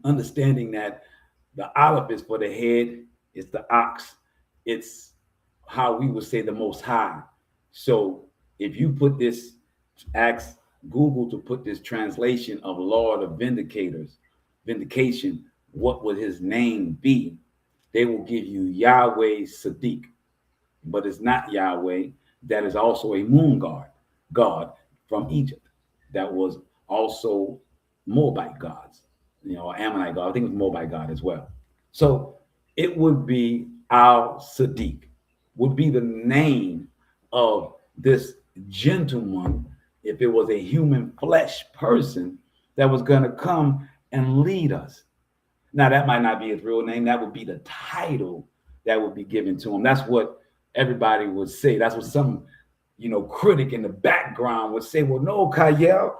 understanding that the Aleph is for the head, it's the ox, it's how we would say the Most High. So if you put this, ask Google to put this translation of Lord of Vindicators, vindication, what would his name be? They will give you Yahweh Sadiq, but it's not Yahweh. That is also a moon god from Egypt. That was also Moabite gods, Ammonite god. I think it was Moabite god as well. So it would be Al Sadiq, would be the name of this gentleman if it was a human flesh person that was going to come and lead us. Now, that might not be his real name. That would be the title that would be given to him. That's what everybody would say. That's what some, critic in the background would say. Well, no, Kayel,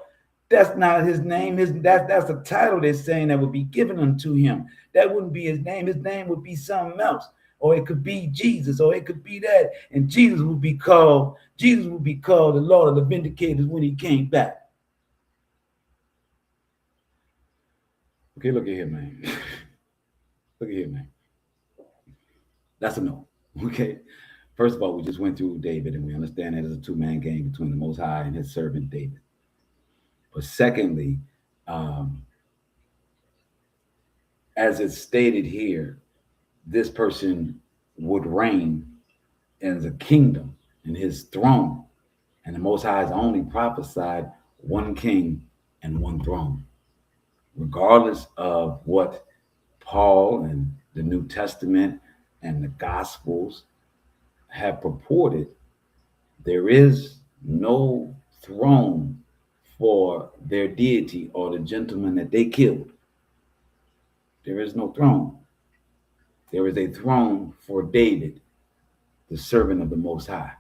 that's not his name. That's a title they're saying that would be given unto him. That wouldn't be his name. His name would be something else. Or it could be Jesus, or it could be that. And Jesus would be called the Lord of the Vindicators when he came back. Okay, look at here, man. Look at here, man. That's a no. Okay. First of all, we just went through David, and we understand that it's a two-man game between the Most High and his servant David. But secondly, as it's stated here, this person would reign as a kingdom in his throne. And the Most High has only prophesied one king and one throne. Regardless of what Paul and the New Testament and the Gospels have purported, there is no throne for their deity or the gentleman that they killed. There is no throne. There is a throne for David, the servant of the Most High.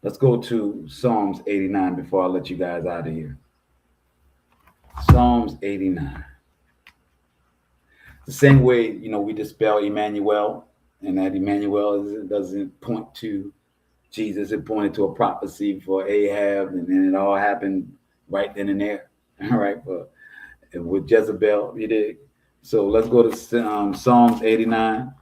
Let's go to Psalms 89 before I let you guys out of here. Psalms 89. The same way, we dispel Emmanuel, and that Emmanuel doesn't point to Jesus. It pointed to a prophecy for Ahab, and then it all happened right then and there. All right, but with Jezebel, you did. So let's go to Psalms 89.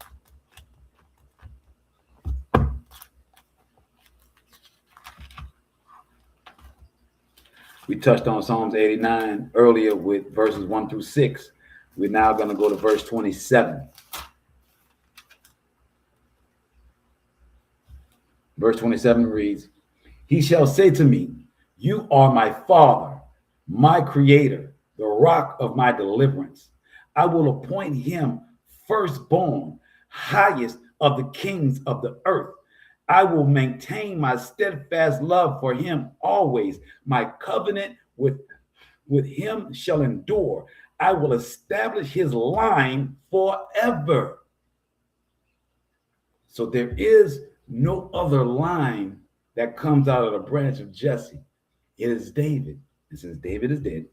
We touched on Psalms 89 earlier with verses 1 through 6. We're now going to go to verse 27. Verse 27 reads, "He shall say to me, you are my Father, my Creator, the rock of my deliverance. I will appoint him firstborn, highest of the kings of the earth. I will maintain my steadfast love for him always. My covenant with him shall endure. I will establish his line forever." So there is no other line that comes out of the branch of Jesse. It is David. And since David is dead,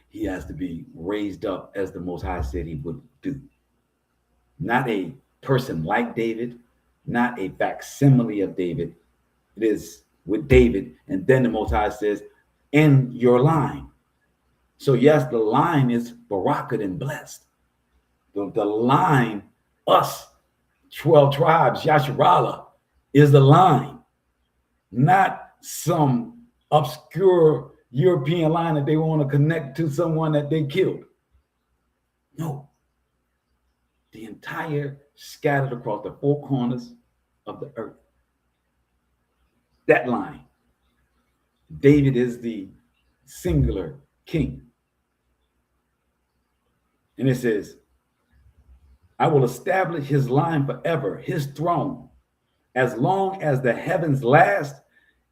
he has to be raised up as the Most High said he would do. Not a person like David, not a facsimile of David. It is with David. And then the Most High says, in your line. So yes, the line is barakated and blessed. The line, us, 12 tribes, Yasharala, is the line, not some obscure European line that they want to connect to someone that they killed. No. The entire scattered across the four corners of the earth. That line. David is the singular king. And it says, I will establish his line forever, his throne, as long as the heavens last.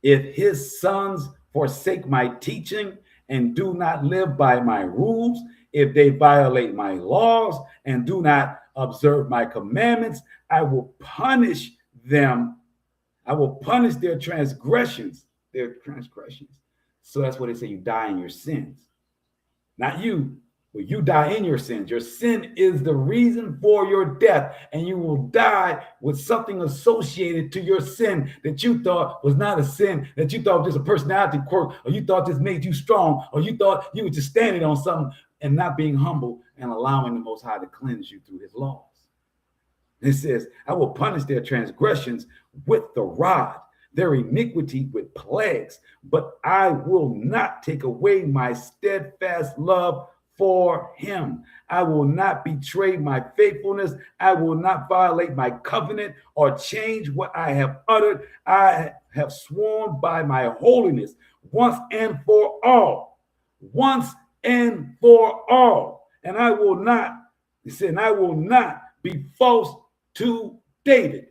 If his sons forsake my teaching and do not live by my rules, if they violate my laws and do not observe my commandments, I will punish them. I will punish their transgressions. So that's what they say, you die in your sins. Not you, but you die in your sins. Your sin is the reason for your death, and you will die with something associated to your sin that you thought was not a sin, that you thought was just a personality quirk, or you thought this made you strong, or you thought you were just standing on something and not being humble and allowing the Most High to cleanse you through his laws. It says, I will punish their transgressions with the rod, their iniquity with plagues, but I will not take away my steadfast love for him. I will not betray my faithfulness. I will not violate my covenant or change what I have uttered. I have sworn by my holiness once and for all. Once and for all. And I will not, he said, and I will not be false to David.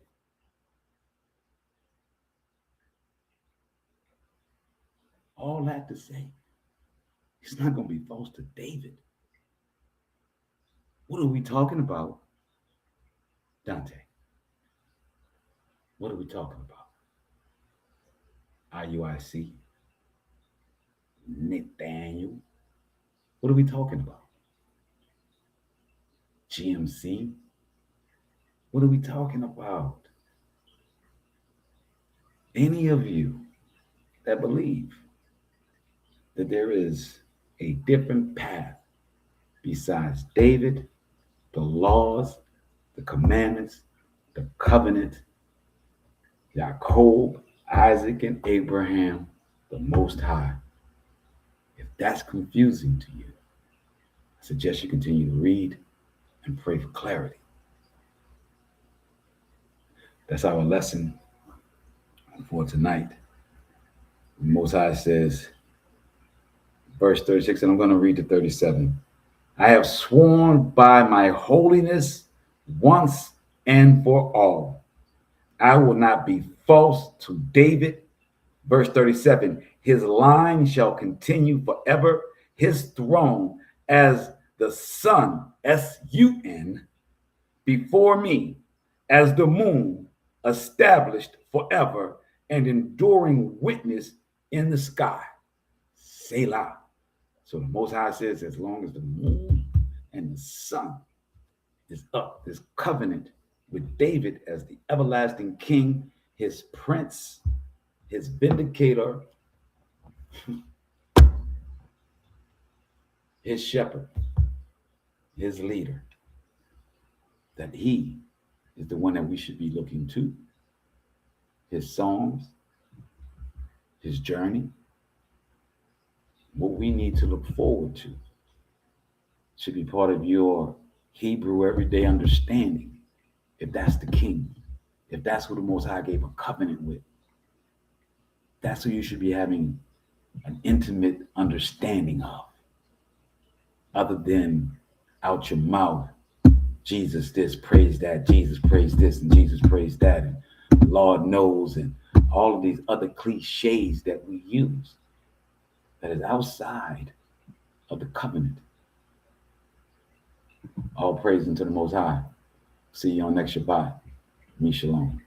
All that to say, he's not going to be false to David. What are we talking about, Dante? What are we talking about? IUIC? Nathaniel? What are we talking about? GMC? What are we talking about? Any of you that believe that there is a different path besides David, the laws, the commandments, the covenant, Jacob, Isaac, and Abraham, the Most High. If that's confusing to you, I suggest you continue to read and pray for clarity. That's our lesson for tonight. The Most High says, verse 36, and I'm going to read to 37. I have sworn by my holiness once and for all. I will not be false to David. Verse 37, his line shall continue forever, his throne as the sun, S-U-N, before me, as the moon, established forever and enduring witness in the sky. Selah. So the Most High says, as long as the moon and the sun is up, this covenant with David as the everlasting king, his prince, his vindicator, his shepherd, his leader, that he is the one that we should be looking to. His songs, his journey, what we need to look forward to should be part of your Hebrew everyday understanding. If that's the king, if that's who the Most High gave a covenant with, that's who you should be having an intimate understanding of. Other than out your mouth, Jesus this, praise that, Jesus praise this, and Jesus praise that, and Lord knows, and all of these other cliches that we use that is outside of the covenant. All praise unto the Most High. See you on next Shabbat. Me shalom.